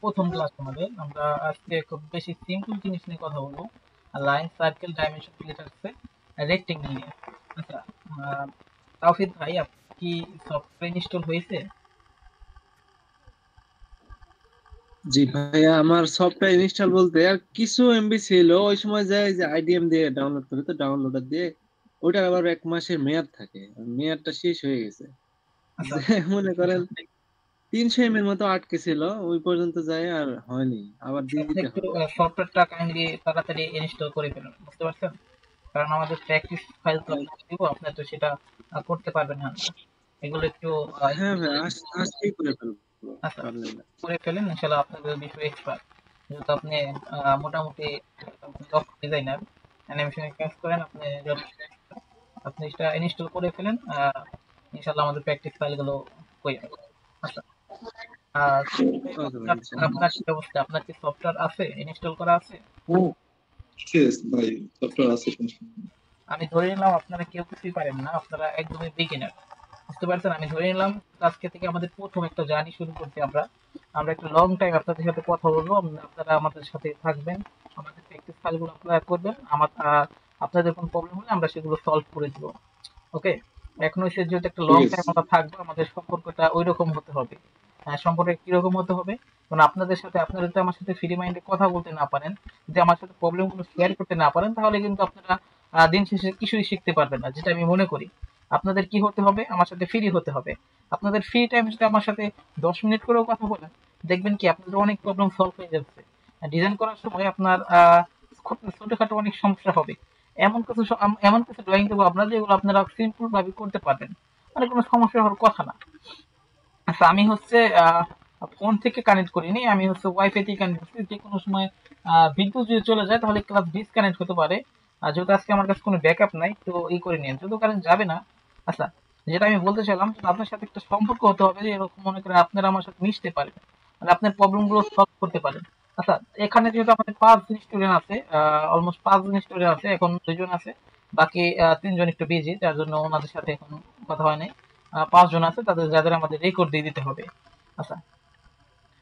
প্রথম ক্লাস আমাদের। আমরা আজকে খুব বেশি সিম্পল জিনিস নিয়ে কথা বলবো। লাইন, সার্কেল, ডাইমেনশন, প্লেট আছে, রেক্টেঙ্গেল নিয়ে। আচ্ছা, তাওফিক ভাই, আপনার কি সফটওয়্যার ইনস্টল হয়েছে? জি ভাইয়া, আমার সফটওয়্যার ইনস্টল বলতে আর কিছু এমবি ছিল। ওই সময় যায় যে আইডিএম দিয়ে ডাউনলোড করে, তো ডাউনলোডার দিয়ে ওটার আবার 1 মাসের মেয়াদ থাকে, আর মেয়াদটা শেষ হয়ে গেছে। আচ্ছা, যে মনে করেন 300 এর মতো আটকে ছিল, ওই পর্যন্ত যায় আর হয়নি, আবার দিয়ে আপনি দিতে একটু হবে। সফটওয়্যারটা কাইন্ডলি তাড়াতাড়ি ইনস্টল করে ফেলুন, বুঝতে পারছেন? কারণ আমাদের প্র্যাকটিস ফাইল তো আপনাকে দিব, আপনি তো সেটা করতে পারবেন না। এগুলো একটু হ্যাঁ ভাই, আজকেই করে ফেলবো, আচ্ছা, পারলেন না। করে ফেলেন, ইনশাল্লাহ আপনাদের বিষয়ে এক্সপার্ট। যেহেতু আপনি মোটামুটি দক্ষ ডিজাইনার, অ্যানিমেশনে কাজ করেন, আপনি আপনি এটা ইনস্টল করে ফেলেন। ইনশাল্লাহ আমাদের প্র্যাকটিস ফাইলগুলো হয়ে যাবে। আচ্ছা, আর ওকে ভাই, আপনার ইনশাআল্লাহ। আপনার কি অবস্থা? আপনার কি সফটওয়্যার আছে, ইনস্টল করা আছে? হ্যাঁ, শেষ ভাই, সফটওয়্যার আছে, সমস্যা নেই। আমি ধরে নিলাম আপনারা কেউ কিছুই পারেন না, আপনারা একদমই বিগিনার, বুঝতে পারছেন? আমি ধরে নিলাম আজকে থেকে আমাদের প্রথম একটা জার্নি শুরু করছি আমরা। আমরা একটা লং টাইম আপনাদের সাথে কথা বলবো, আপনারা আমাদের সাথে থাকবেন, আমাদের প্র্যাকটিস ফাইলগুলো আপনারা করবেন। আমার আপনাদের কোনো প্রবলেম হলে আমরা সেগুলো সলভ করে দিব। ওকে, এখন হচ্ছে যেহেতু একটা ঠিক লং আছে। টাইম আমরা থাকবো, আমাদের সম্পর্কটা ওই রকম হতে হবে। সম্পর্ক কিরকম হতে হবে? কারণ আপনাদের সাথে, আপনারা যদি আমার সাথে ফ্রি মাইন্ডে কথা বলতে না পারেন, যদি আমার সাথে প্রবলেম গুলো শেয়ার করতে না পারেন, তাহলে কিন্তু আপনারা দিন শেষে কিছুই শিখতে পারবেন না, যেটা আমি মনে করি। আপনাদের কি হতে হবে? আমার সাথে ফ্রি হতে হবে। আপনাদের ফ্রি টাইম যদি আমার সাথে 10 মিনিট করেও কথা বলেন, দেখবেন কি আপনাদের অনেক প্রবলেম সলভ হয়ে যাচ্ছে। ডিজাইন করার সময় আপনার খুব ছোটখাটো অনেক সমস্যা হবে। এমন কিছু ড্রয়িং দেবো আপনার, যেগুলো আপনারা সিম্পল ভাবে করতে পারবেন, মানে কোনো সমস্যা হওয়ার কথা না। আচ্ছা, আমি হচ্ছে ফোন থেকে কানেক্ট করিনি, আমি হচ্ছে ওয়াইফাই থেকে কানেক্ট করছি। যে কোনো সময় বিদ্যুৎ যদি চলে যায় তাহলে ক্লাস ডিসকানেক্ট হতে পারে। আর যেহেতু আজকে আমার কাছে কোনো ব্যাকআপ নাই, তো এই করে নিন, যেহেতু কারেন্ট যাবে না। আচ্ছা, যেটা আমি বলতে চাইলাম, যে আপনার সাথে একটা সম্পর্ক হতে হবে, যে এরকম মনে করে আপনারা আমার সাথে মিশতে পারেন, মানে আপনার প্রবলেম গুলো সলভ করতে পারেন। আচ্ছা, এখানে যেহেতু আমাদের 5 জন স্টুডেন্ট আছে, অলমোস্ট 5 জন স্টুডেন্ট আছে, এখন 2 জন আছে, বাকি 3 জন একটু বিজি, যার জন্য ওনাদের সাথে এখন কথা হয় নাই। 5 জন আছে, তাদের যাদের আমাদের রেকর্ড দিয়ে দিতে হবে। আচ্ছা,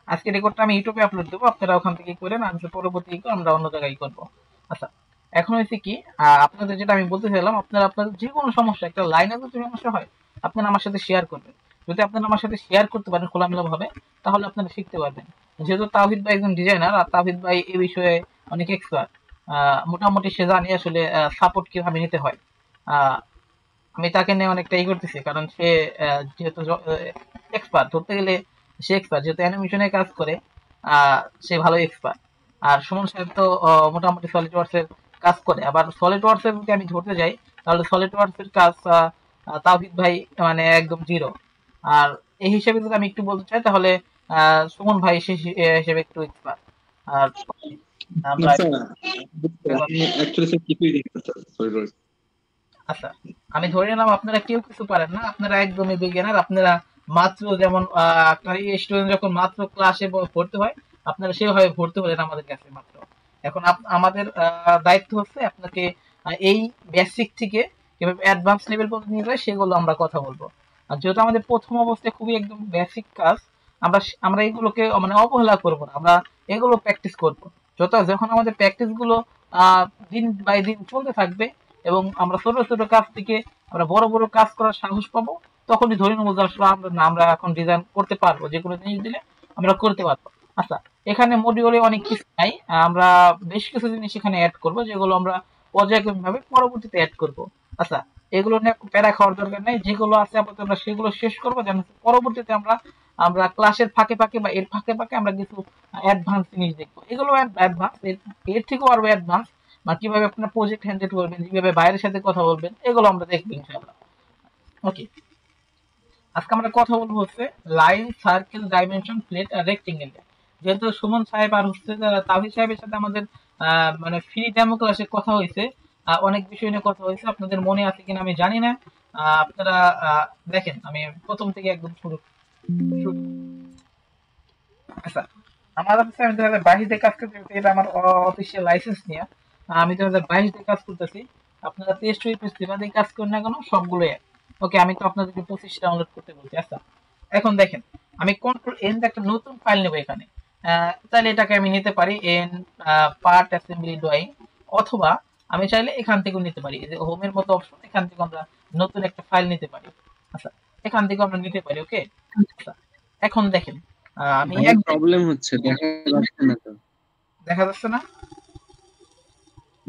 আজকে রেকর্ডটা আমি ইউটিউবে আপলোড দেবো, আপনারা ওখান থেকে করেন, আর পরবর্তী আমরা অন্য জায়গায় করবো। আচ্ছা, এখন হয়েছে কি, আপনাদের যেটা আমি বলতে চাইলাম, আপনারা আপনাদের যে কোনো সমস্যা, একটা লাইনে যদি সমস্যা হয়, আপনারা আমার সাথে শেয়ার করবেন। যদি আপনারা আমার সাথে শেয়ার করতে পারেন খোলামেলা ভাবে, তাহলে আপনারা শিখতে পারবেন। যেহেতু তাওহিদ ভাই একজন ডিজাইনার, আর তাওহিদ ভাই এই বিষয়ে অনেক এক্সপার্ট, মোটামুটি সে জানে আসলে সাপোর্ট কিভাবে নিতে হয়। আহ, আমি তাকে নিয়ে অনেকটা ই করতেছি, কারণ সে যেহেতু এক্সপার্ট ধরতে গেলে, সে এক্সপার্ট যেহেতু অ্যানিমেশনে কাজ করে, সে ভালো এক্সপার্ট। আর সুমন সাহেব তো মোটামুটি সলিড ওয়ার্কস এর কাজ করে। আবার সলিড ওয়ার্কস এর যদি আমি ধরতে যাই, তাহলে সলিড ওয়ার্কস এর কাজ তাওহিদ ভাই মানে একদম জিরো। আর এই হিসেবে যদি আমি একটু বলতে চাই, তাহলে সুমন ভাই সে হিসেবে একটু এক্সপার্ট। আর আমরা আচ্ছা, আমি অ্যাকচুয়ালি স্যার কিছুই দেখতে সরি। আচ্ছা, আমি ধরে নিলাম আপনারা কেউ কিছু পারেন না, আপনারা একদমই বিজ্ঞানের, আপনারা মাত্র যেমন একটা স্টুডেন্ট যখন মাত্র ক্লাসে ভর্তি হয়, আপনারা সেভাবে ভর্তি হলেন আমাদের কাছে মাত্র। এখন আমাদের দায়িত্ব হচ্ছে আপনাকে এই বেসিক থেকে কিভাবে অ্যাডভান্স লেভেল পর্যন্ত নিয়ে যায়, সেগুলো আমরা কথা বলবো। আর যেহেতু আমাদের প্রথম অবস্থায় খুবই একদম বেসিক কাজ, আমরা এগুলোকে মানে অবহেলা করবো না, আমরা এগুলো প্র্যাকটিস করবো। যখন আমাদের প্র্যাকটিস গুলো দিন বাই দিন চলতে থাকবে, এবং আমরা ছোট ছোট কাজ থেকে আমরা বড় বড় কাজ করার সাহস পাবো, তখনই ধরে নেবো যে আসলে আমরা এখন ডিজাইন করতে পারবো, যে কোনো জিনিস দিলে আমরা করতে পারবো। আচ্ছা, এখানে মডিউলে অনেক কিছু নাই, আমরা বেশ কিছু জিনিস এখানে অ্যাড করবো, যেগুলো আমরা পর্যায়ক্রমিক ভাবে পরবর্তীতে অ্যাড করবো। আচ্ছা, এগুলো নিয়ে প্যারা খাওয়ার দরকার নেই, যেগুলো আছে আপাতত আমরা সেগুলো শেষ করবো, যেন পরবর্তীতে আমরা আমরা ক্লাসের ফাঁকে ফাঁকে বা এর ফাঁকে ফাঁকে আমরা কিছু অ্যাডভান্স জিনিস দেখবো। এগুলো অ্যাডভান্স, এর থেকেও আরো অ্যাডভান্স, বা কিভাবে আপনার প্রজেক্ট হ্যান্ডেল করবেন, কিভাবে বাইরের সাথে কথা বলবেন, এগুলো আমরা দেখবো ইনশাআল্লাহ। ওকে, আজকে আমরা কথা বলবো হচ্ছে লাইন, সার্কেল, ডাইমেনশন, প্লেট আর রেক্টেঙ্গেল। যেহেতু সুমন সাহেব আর হচ্ছে তাহিদ সাহেবের সাথে আমাদের মানে ফ্রি ডেমো ক্লাসে কথা হয়েছে, অনেক বিষয় নিয়ে কথা হয়েছে, আপনাদের মনে আছে কিনা আমি জানি না। আপনারা দেখেন, আমি প্রথম থেকে একদম শুরু। আচ্ছা, আমার হচ্ছে আমি 2022 কাজ করতেছি, এটা আমার অফিসিয়াল লাইসেন্স নিয়ে। আমি 2022 কাজ করতেছি। আপনারা টেস্ট উইপেস যেভাবেই কাজ করেন না কেন, সবগুলো এক। ওকে, আমি তো আপনাদেরকে 25 ডাউনলোড করতে বলছি। আচ্ছা, এখন দেখেন, আমি কন্ট্রোল এন একটা নতুন ফাইল নেব এখানে। তাহলে এটাকে আমি নিতে পারি এন পার্ট অ্যাসেম্বলি ড্রয়িং, অথবা আমি চাইলে এখান থেকেও নিতে পারি, এই যে হোমের মতো অপশন, এখান থেকে আমরা নতুন একটা ফাইল নিতে পারি। আচ্ছা, এখান থেকে আমরা নিতে পারি। ওকে, আচ্ছা এখন দেখেন আমি ভাইয়া প্রবলেম হচ্ছে, দেখা যাচ্ছে না তো। দেখা যাচ্ছে না?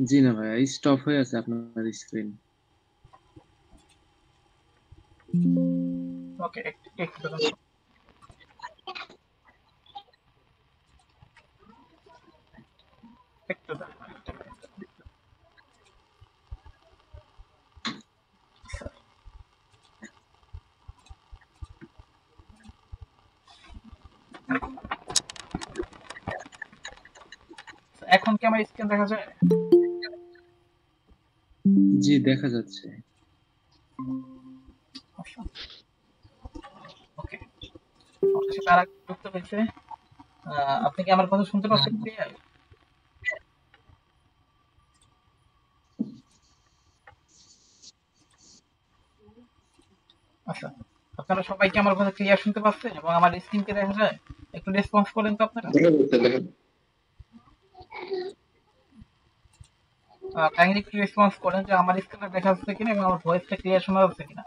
জি না ভাইয়া, স্টপ হয়ে আছে আপনার স্ক্রিন। ওকে, একটু দাঁড়ান। একটু দাঁড়ান, একটা minute। এখন কি আমার স্ক্রিন দেখা যায়? জি দেখা যাচ্ছে। ওকে, আমাদের সাথে আরেকটা যুক্ত হয়েছে। আপনি কি আমার কথা শুনতে পাচ্ছেন ক্লিয়ার? আচ্ছা, আপনারা সবাই কি আমার কথা ক্লিয়ার শুনতে পাচ্ছেন এবং আমার স্ক্রিন কে দেখা যায়? একটু রেসপন্স করেন তো আপনারা। দেখা যাচ্ছে, দেখা যাচ্ছে। কাইন্ডলি একটু রেসপন্স করেন যে আমার স্ক্রিনটা দেখা যাচ্ছে কিনা এবং আমার ভয়েসটা ক্লিয়ার শোনা যাচ্ছে কিনা।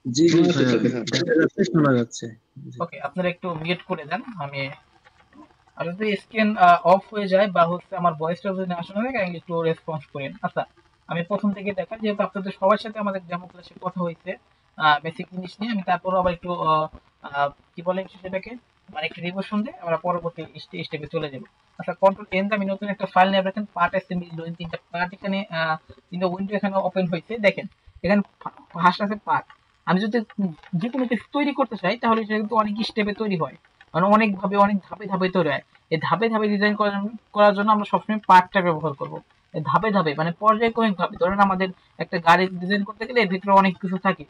জি জি শোনা ভাইয়া, যাচ্ছে, দেখা যাচ্ছে। দেখা যাচ্ছে, শোনা যাচ্ছে। জি। ওকে, আপনারা একটু মিউট করে দেন। আমি আর যদি স্ক্রিন অফ হয়ে যায় বা হচ্ছে আমার ভয়েসটা যদি না শোনা যায়, কাইন্ডলি একটু রেসপন্স করেন। আচ্ছা, আমি প্রথম থেকে দেখাই, যেহেতু আপনাদের সবার সাথে আমাদের ডেমো ক্লাসে কথা হয়েছে বেসিক জিনিস নিয়ে, আমি তারপরও আবার একটু কি বলে সেটাকে, মানে একটু রিভিশন দিয়ে আমরা পরবর্তী স্টেপে চলে যাব। আচ্ছা, কন্ট্রোল এন আমি নতুন একটা ফাইল নিয়ে রাখেন, পার্ট অ্যাসেম্বলি ড্রয়িং, তিনটা পার্ট এখানে তিনটা উইন্ডো এখানে ওপেন হয়েছে। দেখেন এখানে ফার্স্ট আছে পার্ট। আমি যদি যে কোনো কিছু তৈরি করতে চাই তাহলে সেটা কিন্তু অনেক স্টেপে তৈরি হয়, মানে অনেক ভাবে অনেক ধাপে ধাপে তৈরি হয়। এই ধাপে ধাপে ডিজাইন করার জন্য আমরা সবসময় পার্টটা ব্যবহার করব। এই ধাপে ধাপে মানে পর্যায়ক্রমিক ভাবে, ধরেন আমাদের একটা গাড়ি ডিজাইন করতে গেলে এর ভিতরে অনেক কিছু থাকে।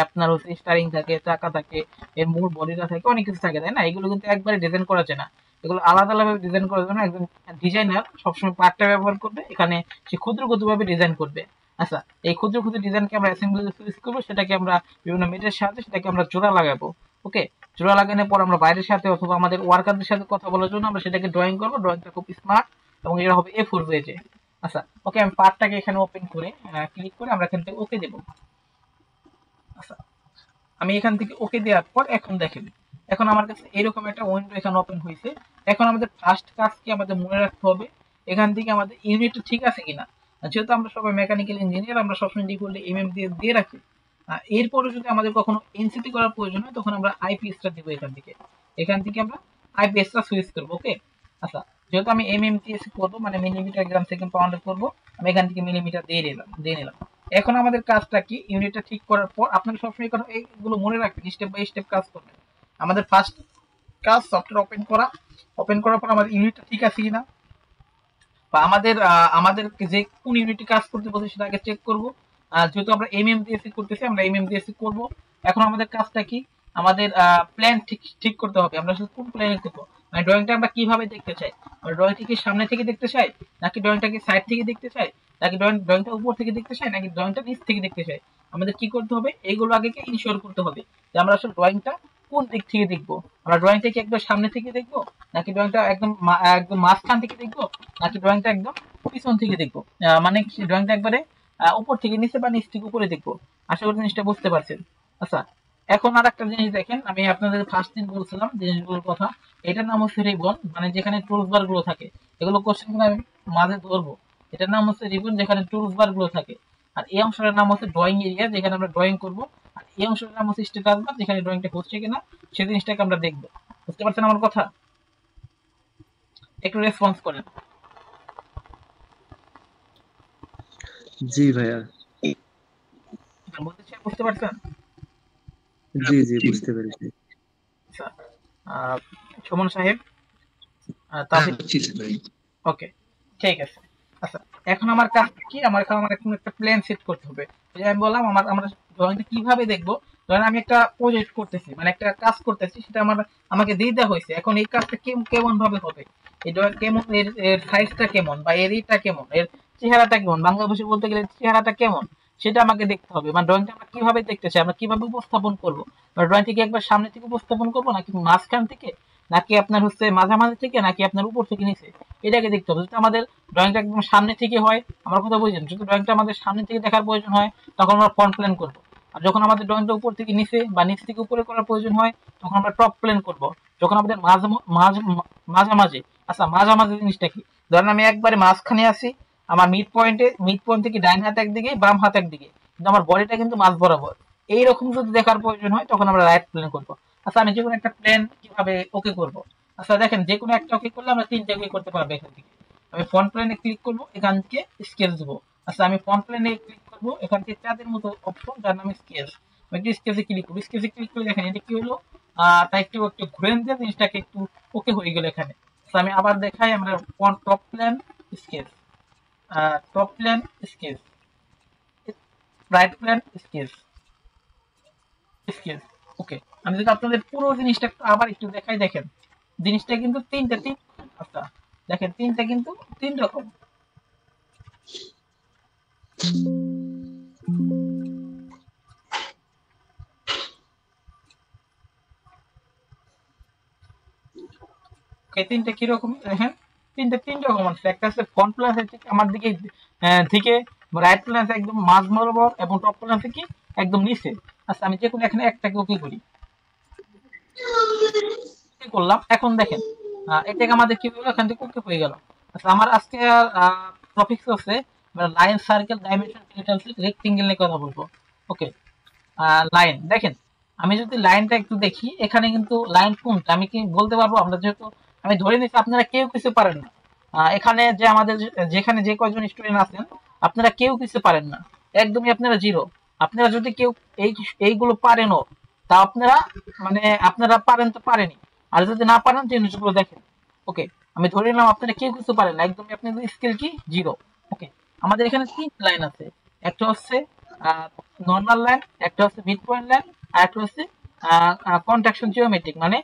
আপনার হচ্ছে স্টারিং থাকে, চাকা থাকে, এর মূল বডিটা থাকে, অনেক কিছু থাকে, তাই না? এগুলো কিন্তু একবারে ডিজাইন করা যায় না। এগুলো আলাদা আলাদা ডিজাইন করার জন্য একজন ডিজাইনার সবসময় পার্টটা ব্যবহার করবে, এখানে সে ক্ষুদ্র ক্ষুদ্র ভাবে ডিজাইন করবে। আচ্ছা, এই ক্ষুদ্র ক্ষুদ্র ডিজাইনকে আমরা অ্যাসেম্বলি ইউজ করবো, সেটাকে আমরা বিভিন্ন মেটের সাহায্যে সেটাকে আমরা জোড়া লাগাবো। ওকে, জোড়া লাগানোর পর আমরা বাইরের সাথে অথবা আমাদের ওয়ার্কারদের সাথে কথা বলার জন্য আমরা সেটাকে ড্রয়িং করবো। ড্রয়িংটা খুব স্মার্ট এবং এটা হবে A4 পেজে। আচ্ছা, ওকে, আমি পার্টটাকে এখানে ওপেন করে ক্লিক করে আমরা এখান থেকে ওকে দেবো। আচ্ছা, আমি এখান থেকে ওকে দেওয়ার পর এখন দেখেন, এখন আমার কাছে এরকম একটা উইন্ডো এখানে ওপেন হয়েছে। এখন আমাদের ফার্স্ট কাজ কি আমাদের মনে রাখতে হবে, এখান থেকে আমাদের ইউনিটটা ঠিক আছে কিনা। যেহেতু আমরা সবাই মেকানিক্যাল ইঞ্জিনিয়ার, আমরা সবসময় ডিফল্টে এমএম দিয়ে দিয়ে রাখি। এরপরে যদি আমাদের কখনো এনসিটি করার প্রয়োজন হয় তখন আমরা আইপিএসটা দিব এখান থেকে আমরা আইপিএসটা সুইচ করবো। ওকে, আচ্ছা, যেহেতু আমি এমএমটিএসি করবো মানে মিলিমিটার গ্রাম সেকেন্ড পাউন্ডে করবো, আমি এখান থেকে মিলিমিটার দিয়ে নিলাম। এখন আমাদের কাজটা কি, ইউনিটটা ঠিক করার পর আপনারা সবসময় এইগুলো মনে রাখবেন, স্টেপ বাই স্টেপ কাজ করবেন। আমাদের ফার্স্ট কাজ সফটওয়্যার ওপেন করার পর আমাদের ইউনিটটা ঠিক আছে কিনা, বা আমাদের যে কোন ইউনিটে কাজ করতে বলছে সেটা আগে চেক করব। যেহেতু আমরা এমএমডিএসি করতেছি, আমরা এমএমডিএসি করব। এখন আমাদের কাজটা কি, আমাদের প্ল্যান ঠিক ঠিক করতে হবে, আমরা আসলে কোন প্ল্যানে করবো, মানে ড্রয়িংটা আমরা কিভাবে দেখতে চাই। আমরা ড্রয়িংটা কি সামনে থেকে দেখতে চাই, নাকি ড্রয়িংটাকে সাইড থেকে দেখতে চাই, নাকি ড্রয়িংটা উপর থেকে দেখতে চাই, নাকি ড্রয়িংটা নিচ থেকে দেখতে চাই। আমাদের কি করতে হবে, এইগুলো আগে ইনশিওর করতে হবে যে আমরা আসলে ড্রয়িংটা কোন দিক থেকে দেখবো। আমরা ড্রয়িংটা কি একবার সামনে থেকে দেখবো, নাকি ড্রয়িংটা একদম মাঝখান থেকে দেখবো, নাকি ড্রয়িংটা একদম পিছন থেকে দেখবো। মানে ড্রয়িংটা একবারে উপর থেকে নিচে বা নিচ থেকে উপরে দেখবো। আশা করি জিনিসটা বুঝতে পারছেন। আচ্ছা, এখন আর একটা জিনিস দেখেন, আমি আপনাদের ফার্স্ট দিন বলছিলাম জিনিসগুলোর কথা। এটার নাম হচ্ছে রিবন, মানে যেখানে টুলস বার গুলো থাকে। এগুলো কোশ্চেন গুলো আমি মাঝে ধরবো। এটার নাম হচ্ছে রিবন, যেখানে টুলস বার গুলো থাকে। আর এই অংশটার নাম হচ্ছে ড্রয়িং এরিয়া, যেখানে আমরা ড্রয়িং করবো। আর এই অংশটার নাম হচ্ছে স্ট্যাটাস বার, যেখানে ড্রয়িংটা হচ্ছে কিনা সেই জিনিসটাকে আমরা দেখবো। বুঝতে পারছেন আমার কথা? একটু রেসপন্স করেন। জি ভাইয়া, বলতে চাই, বুঝতে পারছেন? জি জি বুঝতে পেরেছি। আচ্ছা, সুমন সাহেব, তাহলে জি, ভাই। ওকে, ঠিক আছে। আচ্ছা, এখন আমার কাজ কি, আমার এখন একটা প্ল্যান সেট করতে হবে। যে আমি বললাম আমরা ড্রয়িংটা কিভাবে দেখবো। ধরেন আমি একটা প্রজেক্ট করতেছি, মানে একটা কাজ করতেছি, সেটা আমাকে দিয়ে দেওয়া হয়েছে। এখন এই কাজটা কেমন ভাবে হবে, এই ড্রয়িং কেমন, এর সাইজটা কেমন, বা এর ইটা কেমন, এর চেহারাটা কেমন, বাংলা ভাষায় বলতে গেলে চেহারাটা কেমন, সেটা আমাকে দেখতে হবে। মানে ড্রয়িংটা আমরা কিভাবে দেখতে চাই, আমরা কিভাবে উপস্থাপন করবো, ড্রয়িংটা কি একবার সামনে থেকে উপস্থাপন করবো, নাকি মাঝখান থেকে, নাকি আপনার হচ্ছে মাঝামাঝি থেকে, নাকি আপনার উপর থেকে নিচে, এটাকে দেখতে হবে। যদি আমাদের ড্রয়িংটা একদম সামনে থেকে হয়, আমার কথা বুঝছেন, যদি ড্রয়িংটা আমাদের সামনে থেকে দেখার প্রয়োজন হয় তখন আমরা ফ্রন্ট প্লেন করবো। আর যখন আমাদের ড্রয়িংটা উপর থেকে নিচে বা নিচ থেকে উপরে করার প্রয়োজন হয় তখন আমরা টপ প্লেন করব। যখন আমাদের মাঝামাঝি, আচ্ছা মাঝামাঝি জিনিসটা কি? ধরেন আমি একবারে মাঝখানে আছি, আমার মিড পয়েন্ট থেকে ডাইন হাত একদিকে বাম হাত একদিকে, কিন্তু আমার বডিটা কিন্তু মাঝ বরাবর। এইরকম যদি দেখার প্রয়োজন হয় তখন আমরা রাইট প্লেন করব। আচ্ছা আমি যে কোনো একটা প্লেন কিভাবে ওকে করব? আচ্ছা দেখেন, যে কোনো একটা ওকে করলে আমরা তিনটে ওকে করতে পারবো। এখান থেকে আমি ফ্রন্ট প্লেনে ক্লিক করব, এখান থেকে স্কেচ দেবো। আচ্ছা আমি ফ্রন্ট প্লেনে ক্লিক করবো, এখান থেকে চাঁদের মতো অপশন, যার নাম স্কেচ। আমি একটু স্কেচে ক্লিক করবো, স্কেচে ক্লিক করে দেখেন এটা কি হলো, তাই একটু একটু ঘুরে দিয়ে জিনিসটাকে একটু ওকে হয়ে গেল এখানে। আমি আবার দেখাই, আমরা top plane sketch, top plane sketch, right plane sketch, sketch, okay. আমি যদি আপনাদের পুরো জিনিসটা একটু আবার একটু দেখাই, দেখেন জিনিসটা কিন্তু তিন। আচ্ছা দেখেন তিনটা কিন্তু তিন রকম। তিনটা কিরকম দেখেন, তিন রকম আছে। একটা আছে ফ্রন্ট প্লেন ঠিক আমার দিকে থেকে, রাইট প্লেন আছে একদম মাঝ বরাবর, এবং টপ প্লেন আছে কি একদম নিচে। আচ্ছা আমি যে কোনো এখানে একটাকে ওকে করি, করলাম। এখন দেখেন এটাকে আমাদের কি হলো, এখান থেকে ওকে হয়ে গেল। আচ্ছা আমার আজকে টপিক হচ্ছে লাইন, সার্কেল, ডাইমেনশন, রেক্টেঙ্গেল নিয়ে কথা বলবো। ওকে, লাইন দেখেন, আমি যদি লাইনটা একটু দেখি, এখানে কিন্তু লাইন কোনটা আমি কি বলতে পারবো? আমরা যেহেতু আমি ধরে নিচ্ছি আপনারা কেউ কিছু পারেন না, এখানে যে আমাদের যেখানে যে কয়জন স্টুডেন্ট আছেন আপনারা কেউ কিছু পারেন না, একদমই আপনারা জিরো। আপনারা যদি কেউ এইগুলো পারেনও, তা আপনারা মানে আপনারা পারেন তো পারেনি, আর যদি না পারেন জিনিসগুলো দেখেন। ওকে, আমি ধরে নিলাম আপনারা কেউ কিছু পারেন না, একদমই আপনাদের স্কিল কি জিরো। ওকে, আমাদের এখানে তিন লাইন আছে, একটা হচ্ছে নর্মাল লাইন, একটা হচ্ছে মিড পয়েন্ট লাইন, আর একটা হচ্ছে কন্ট্রাকশন জিওমেট্রিক, মানে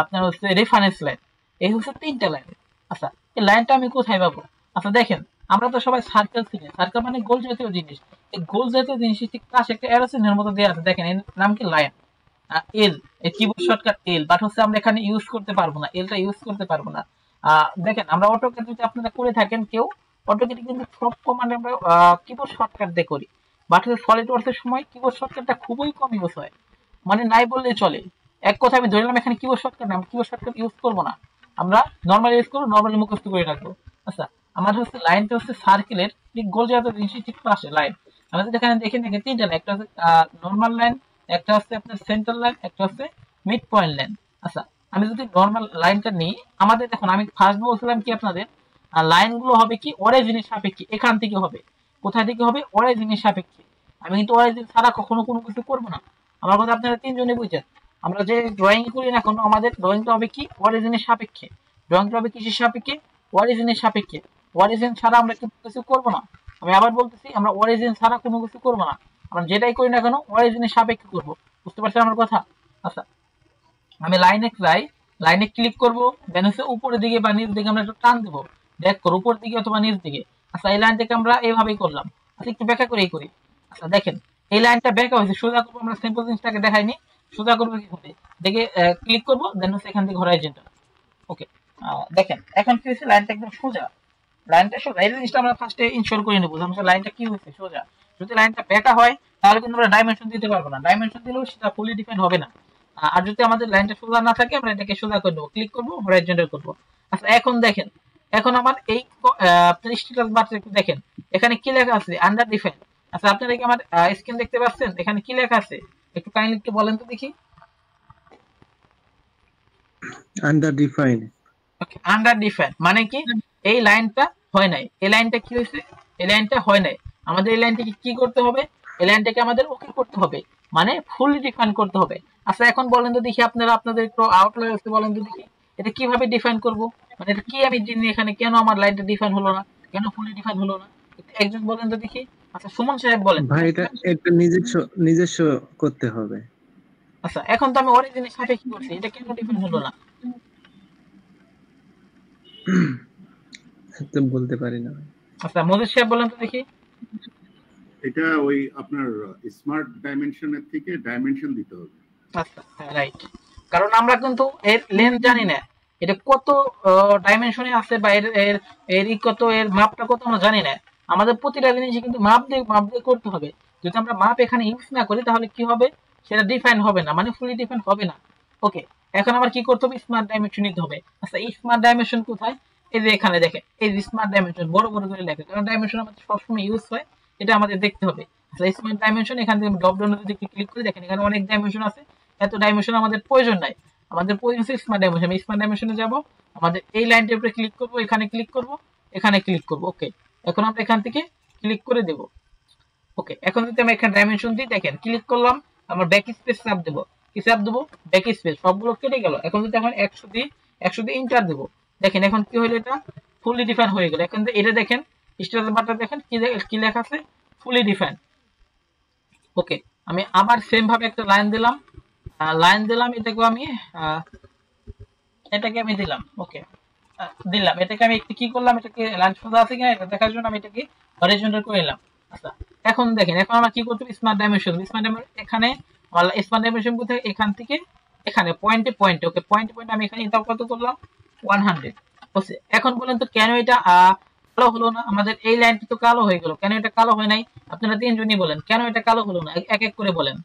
আপনার হচ্ছে রেফারেন্স লাইন। এই হচ্ছে তিনটা লাইন। আচ্ছা এই লাইনটা আমি কোথায় পাবো? আচ্ছা দেখেন, আমরা তো সবাই সার্কেল চিনি, সার্কেল মানে গোল জাতীয় জিনিস। এই গোল জাতীয় জিনিসের ঠিক পাশে একটা অ্যারো চিহ্নের মতো দেওয়া আছে, দেখেন এর নাম কি লাইন। এল, এই কিবোর্ড শর্টকাট এল, বাট হচ্ছে আমরা এখানে ইউজ করতে পারবো না, এলটা ইউজ করতে পারবো না। দেখেন আমরা অটোক্যাড যদি আপনারা করে থাকেন কেউ, অটোক্যাডে কিন্তু সব কমান্ড আমরা কিবোর্ড শর্টকাট দিয়ে করি, বাট সলিড ওয়ার্কসের সময় কিবোর্ড শর্টকাটটা খুবই কম ইউজ হয়, মানে নাই বললেই চলে। এক কথা আমি ধরলাম এখানে কিবোর্ড শর্টকাট না, আমরা কিবোর্ড শর্টকাট ইউজ করবো না, আমরা নর্মালি ইউজ করবো, নর্মালি মুখস্থ করে রাখবো। আচ্ছা আমার হচ্ছে লাইনটা হচ্ছে সার্কেলের ঠিক গোল জাতীয় জিনিসের ঠিক পাশে লাইন। আমাদের এখানে দেখেন দেখেন তিনটা লাইন, একটা হচ্ছে নর্মাল লাইন, একটা হচ্ছে আপনার সেন্টার লাইন, একটা হচ্ছে মিড পয়েন্ট লাইন। আচ্ছা আমি যদি নর্মাল লাইনটা নিই, আমাদের দেখুন আমি ফার্স্ট বলছিলাম কি আপনাদের লাইনগুলো হবে কি অরিজিনের সাপেক্ষে, এখান থেকে হবে, কোথায় থেকে হবে অরিজিনের সাপেক্ষে। আমি কিন্তু অরিজিন ছাড়া কখনো কোনো কিছু করবো না, আমার কথা আপনারা তিনজনে বুঝছেন। আমরা যে ড্রয়িং করি না কোনো, আমাদের ড্রয়িংটা হবে কি অরিজিনের সাপেক্ষে, ড্রয়িংটা হবে কিসের সাপেক্ষে? অরিজিনের সাপেক্ষে। অরিজিন ছাড়া আমরা কিন্তু কিছু করবো না। আমি আবার বলতেছি, আমরা অরিজিন ছাড়া কোনো কিছু করবো না, আমরা যেটাই করি না কেন অরিজিনের সাপেক্ষে করবো। বুঝতে পারছেন আমার কথা? আচ্ছা আমি লাইনে যাই, লাইনে ক্লিক করব, দেন হচ্ছে উপরের দিকে বা নিচ দিকে আমরা একটু টান দেবো, দেখ করো উপর দিকে অথবা নিচ দিকে। আচ্ছা এই লাইনটাকে আমরা এইভাবেই করলাম। আচ্ছা একটু ব্যাখ্যা করেই করি। আচ্ছা দেখেন এই লাইনটা ব্যাখ্যা হয়েছে, সোজা করবো, আমরা সিম্পল জিনিসটাকে দেখাইনি, সোজা করবো কি করে দেখে ক্লিক করবো, দেন হচ্ছে এখান থেকে হরাইজন্টাল। ওকে, দেখেন এখন কি হয়েছে, লাইনটা একদম সোজা, লাইনটা সোজা। এই জিনিসটা আমরা ফার্স্টে ইনশোর করে নেবো, লাইনটা কি হয়েছে সোজা। যদি লাইনটা বেঁকা হয় তাহলে কিন্তু আমরা ডাইমেনশন দিতে পারবো না, ডাইমেনশন দিলেও সেটা ফুলি ডিফাইন হবে না। আর যদি আমাদের লাইনটা সোজা না থাকে আমরা এটাকে সোজা করে নেবো, ক্লিক করবো, হরাইজন্টাল করবো। আচ্ছা এখন দেখেন, এখন আমার এই স্ট্যাটাস বারটা একটু দেখেন, এখানে কি লেখা আছে, আন্ডার ডিফাইন। আচ্ছা আপনারা কি আমার স্ক্রিন দেখতে পাচ্ছেন? এখানে কি লেখা আছে একটু কাইন্ডলি একটু বলেন তো দেখি। Under define. Okay, under define মানে কি এই লাইনটা হয় নাই, এই লাইনটা কি হয়েছে, এই লাইনটা হয় নাই। আমাদের এই লাইনটাকে কি করতে হবে, এই লাইনটাকে আমাদের ওকে করতে হবে, মানে ফুলি ডিফাইন করতে হবে। আচ্ছা এখন বলেন তো দেখি, আপনারা আপনাদের একটু আউটলাইন আছে বলেন তো দেখি, এটা কিভাবে ডিফাইন করব, মানে এটা কি আমি জানি এখানে কেন আমার লাইনটা ডিফাইন হলো না, কেন ফুলি ডিফাইন হলো না, একজন বলেন তো দেখি। আচ্ছা সুমন সাহেব বলেন। ভাই এটা একটা নিজস্ব নিজস্ব করতে হবে। আচ্ছা এখন তো আমি অরিজিনের সাথে কি করছি, এটা কেন ডিফাইন হলো না? তো বলতে পারি না। আচ্ছা মজিদ সাহেব বলেন তো দেখি। এটা ওই আপনার স্মার্ট ডাইমেনশনের থেকে ডাইমেনশন দিতে হবে। আচ্ছা হ্যাঁ রাইট, কারণ আমরা কিন্তু এর লেন্থ জানি না, এটা কত ডাইমেনশনে আছে বা এর এর এর কত, এর মাপটা কত আমরা জানি না। আমাদের প্রতিটা জিনিস কিন্তু মাপ দিয়ে করতে হবে। যদি আমরা মাপ এখানে ইউজ না করি তাহলে কি হবে, সেটা ডিফাইন হবে না, মানে ফুলি ডিফাইন হবে না। ওকে, এখন আমার কি করতে হবে, স্মার্ট ডাইমেনশন নিতে হবে। আচ্ছা, এই স্মার্ট ডাইমেনশন কোথায়, এই যে এখানে দেখেন, এই যে স্মার্ট ডাইমেনশন বড় বড় করে লেখা, কারণ ডাইমেনশন আমাদের সবসময় ইউজ হয়, এটা আমাদের দেখতে হবে। আচ্ছা, স্মার্ট ডাইমেনশন এখান থেকে ড্রপ ডাউনে যদি ক্লিক করে দেখেন এখানে অনেক ডাইমেনশন আছে, এত ডাইমেনশন আমাদের প্রয়োজন নাই, আমাদের প্রয়োজন হচ্ছে স্মার্ট ডাইমেনশন। স্মার্ট ডাইমেনশনে যাব, আমাদের এই লাইনটার উপরে ক্লিক করব, এখানে ক্লিক করব, এখানে ক্লিক করব। ওকে, এখন আমরা এখান থেকে ক্লিক করে দেব। ওকে, এখন যদি আমি এখানে ডাইমেনশন দিই, দেখেন ক্লিক করলাম, আমার ব্যাক স্পেস চাপ দেব, কি চাপ দেব, ব্যাক স্পেস, সবগুলো কেটে গেল। এখন যদি এখন 100 দিয়ে এন্টার দেব, দেখেন এখন কি হলো, এটা ফুলি ডিফাইন হয়ে গেল। এখন এটা দেখেন স্ট্যাটাস বারটা দেখেন কি লেখা আছে, ফুলি ডিফাইন। ওকে, আমি আবার সেম ভাবে একটা লাইন দিলাম, এটাকে আমি দিলাম। ওকে, দিলাম, এটাকে আমি একটু কি করলাম, এটাকে লাইন সোজা আছে কিনা এটা দেখার জন্য আমি এটাকে হরিজন্টাল করে নিলাম। আচ্ছা, এখন দেখেন, এখন আমরা কি করতে হবে, স্মার্ট ডাইমেনশন এখানে, স্মার্ট ডাইমেনশন কোথায়, এখান থেকে এখানে পয়েন্টে। ওকে, পয়েন্টে আমি এখানে এটা কত করলাম, 100। ওকে, এখন বলেন তো কেন এটা কালো হলো না, আমাদের এই লাইনটা তো কালো হয়ে গেল, কেন এটা কালো হয় নাই? আপনারা তিনজনই বলেন কেন এটা কালো হলো না, এক এক করে বলেন।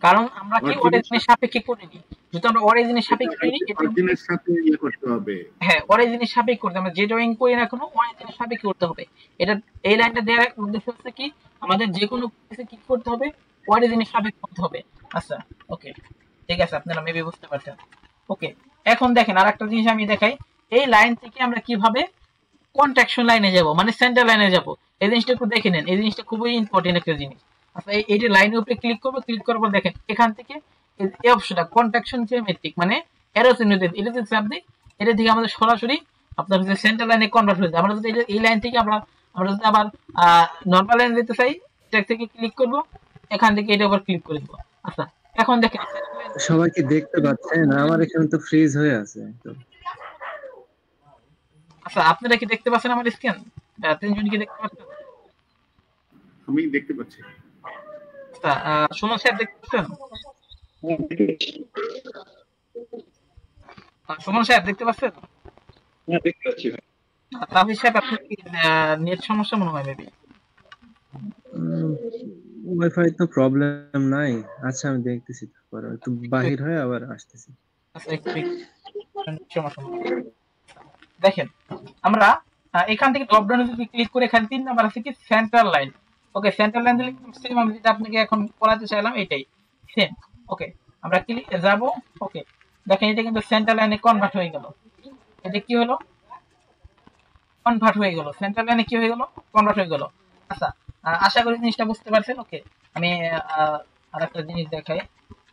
কারণ আমরা কি অরিজিনের সাপেক্ষে করিনি। যদি আমরা অরিজিনের সাপেক্ষে করি, অরিজিনের সাথে ইয়ে করতে হবে। হ্যাঁ, অরিজিনের সাপেক্ষে করতে, আমরা যে ড্রয়িং করি না কোনো অরিজিনের সাপেক্ষে করতে হবে। এটা এই লাইনটা দেওয়ার উদ্দেশ্য হচ্ছে কি, আমাদের যে কোনো কিছু কি করতে হবে, অরিজিনের সাপেক্ষে করতে হবে। আচ্ছা, ওকে, ঠিক আছে, আপনারা মেবি বুঝতে পারছেন। ওকে, এখন দেখেন আরেকটা জিনিস আমি দেখাই, এই লাইন থেকে আমরা কিভাবে কন্ট্রাকশন লাইনে যাব, মানে সেন্টার লাইনে যাব। এই জিনিসটা একটু দেখে নেন, এই জিনিসটা খুবই ইম্পর্টেন্ট একটা জিনিস। আচ্ছা, এই যে লাইনের উপরে ক্লিক করবো, ক্লিক করার পর দেখেন এখান থেকে এই অপশনটা কন্ট্রাকশন জিওমেট্রিক, মানে এরো চিহ্ন দিন, এটা যদি চাপ দিই, এটা থেকে আমাদের সরাসরি আপনার যে সেন্টার লাইনে কনভার্ট হয়ে যায়। আমরা যদি এই লাইন থেকে আমরা যদি আবার নরমাল লাইন দিতে চাই, এটা থেকে ক্লিক করব, এখান থেকে এটা আবার ক্লিক করে দেবো। আচ্ছা, এখন দেখেন সবাই কি দেখতে পাচ্ছেন? আমার এখানে তো ফ্রিজ হয়ে আছে তো। আচ্ছা, আপনারা কি দেখতে পাচ্ছেন আমার স্ক্রিন? তিনজন কি দেখতে পাচ্ছেন? আমি দেখতে পাচ্ছি। আচ্ছা, সুমন স্যার দেখতে পাচ্ছেন? সুমন সাহেব দেখতে পাচ্ছেন? হ্যাঁ, দেখতে পাচ্ছি ভাই। তাহির সাহেব, আপনি কি নেট সমস্যা মনে হয় মেবি? ওয়াইফাই তো প্রবলেম নাই। আচ্ছা, আমি দেখতেছি, তারপর একটু বাহির হয়ে আবার আসতেছি। আচ্ছা, একটু সমস্যা মনে হয়। দেখেন, আমরা এখান থেকে ড্রপ ডাউনে যদি ক্লিক করে এখানে 3 নাম্বার আছে কি, সেন্ট্রাল লাইন। ওকে, সেন্ট্রাল লাইন দিলে সেম আমি যেটা আপনাকে এখন পড়াতে চাইলাম এটাই সেম। ওকে, আমরা ক্লিক যাব। ওকে, দেখেন এটা কিন্তু সেন্ট্রাল লাইনে কনভার্ট হয়ে গেল। এটা কি হলো, কনভার্ট হয়ে গেল, সেন্ট্রাল লাইনে কি হয়ে গেল, কনভার্ট হয়ে গেল। আচ্ছা, আশা করি জিনিসটা বুঝতে পারছেন। ওকে, আমি আরেকটা জিনিস দেখাই,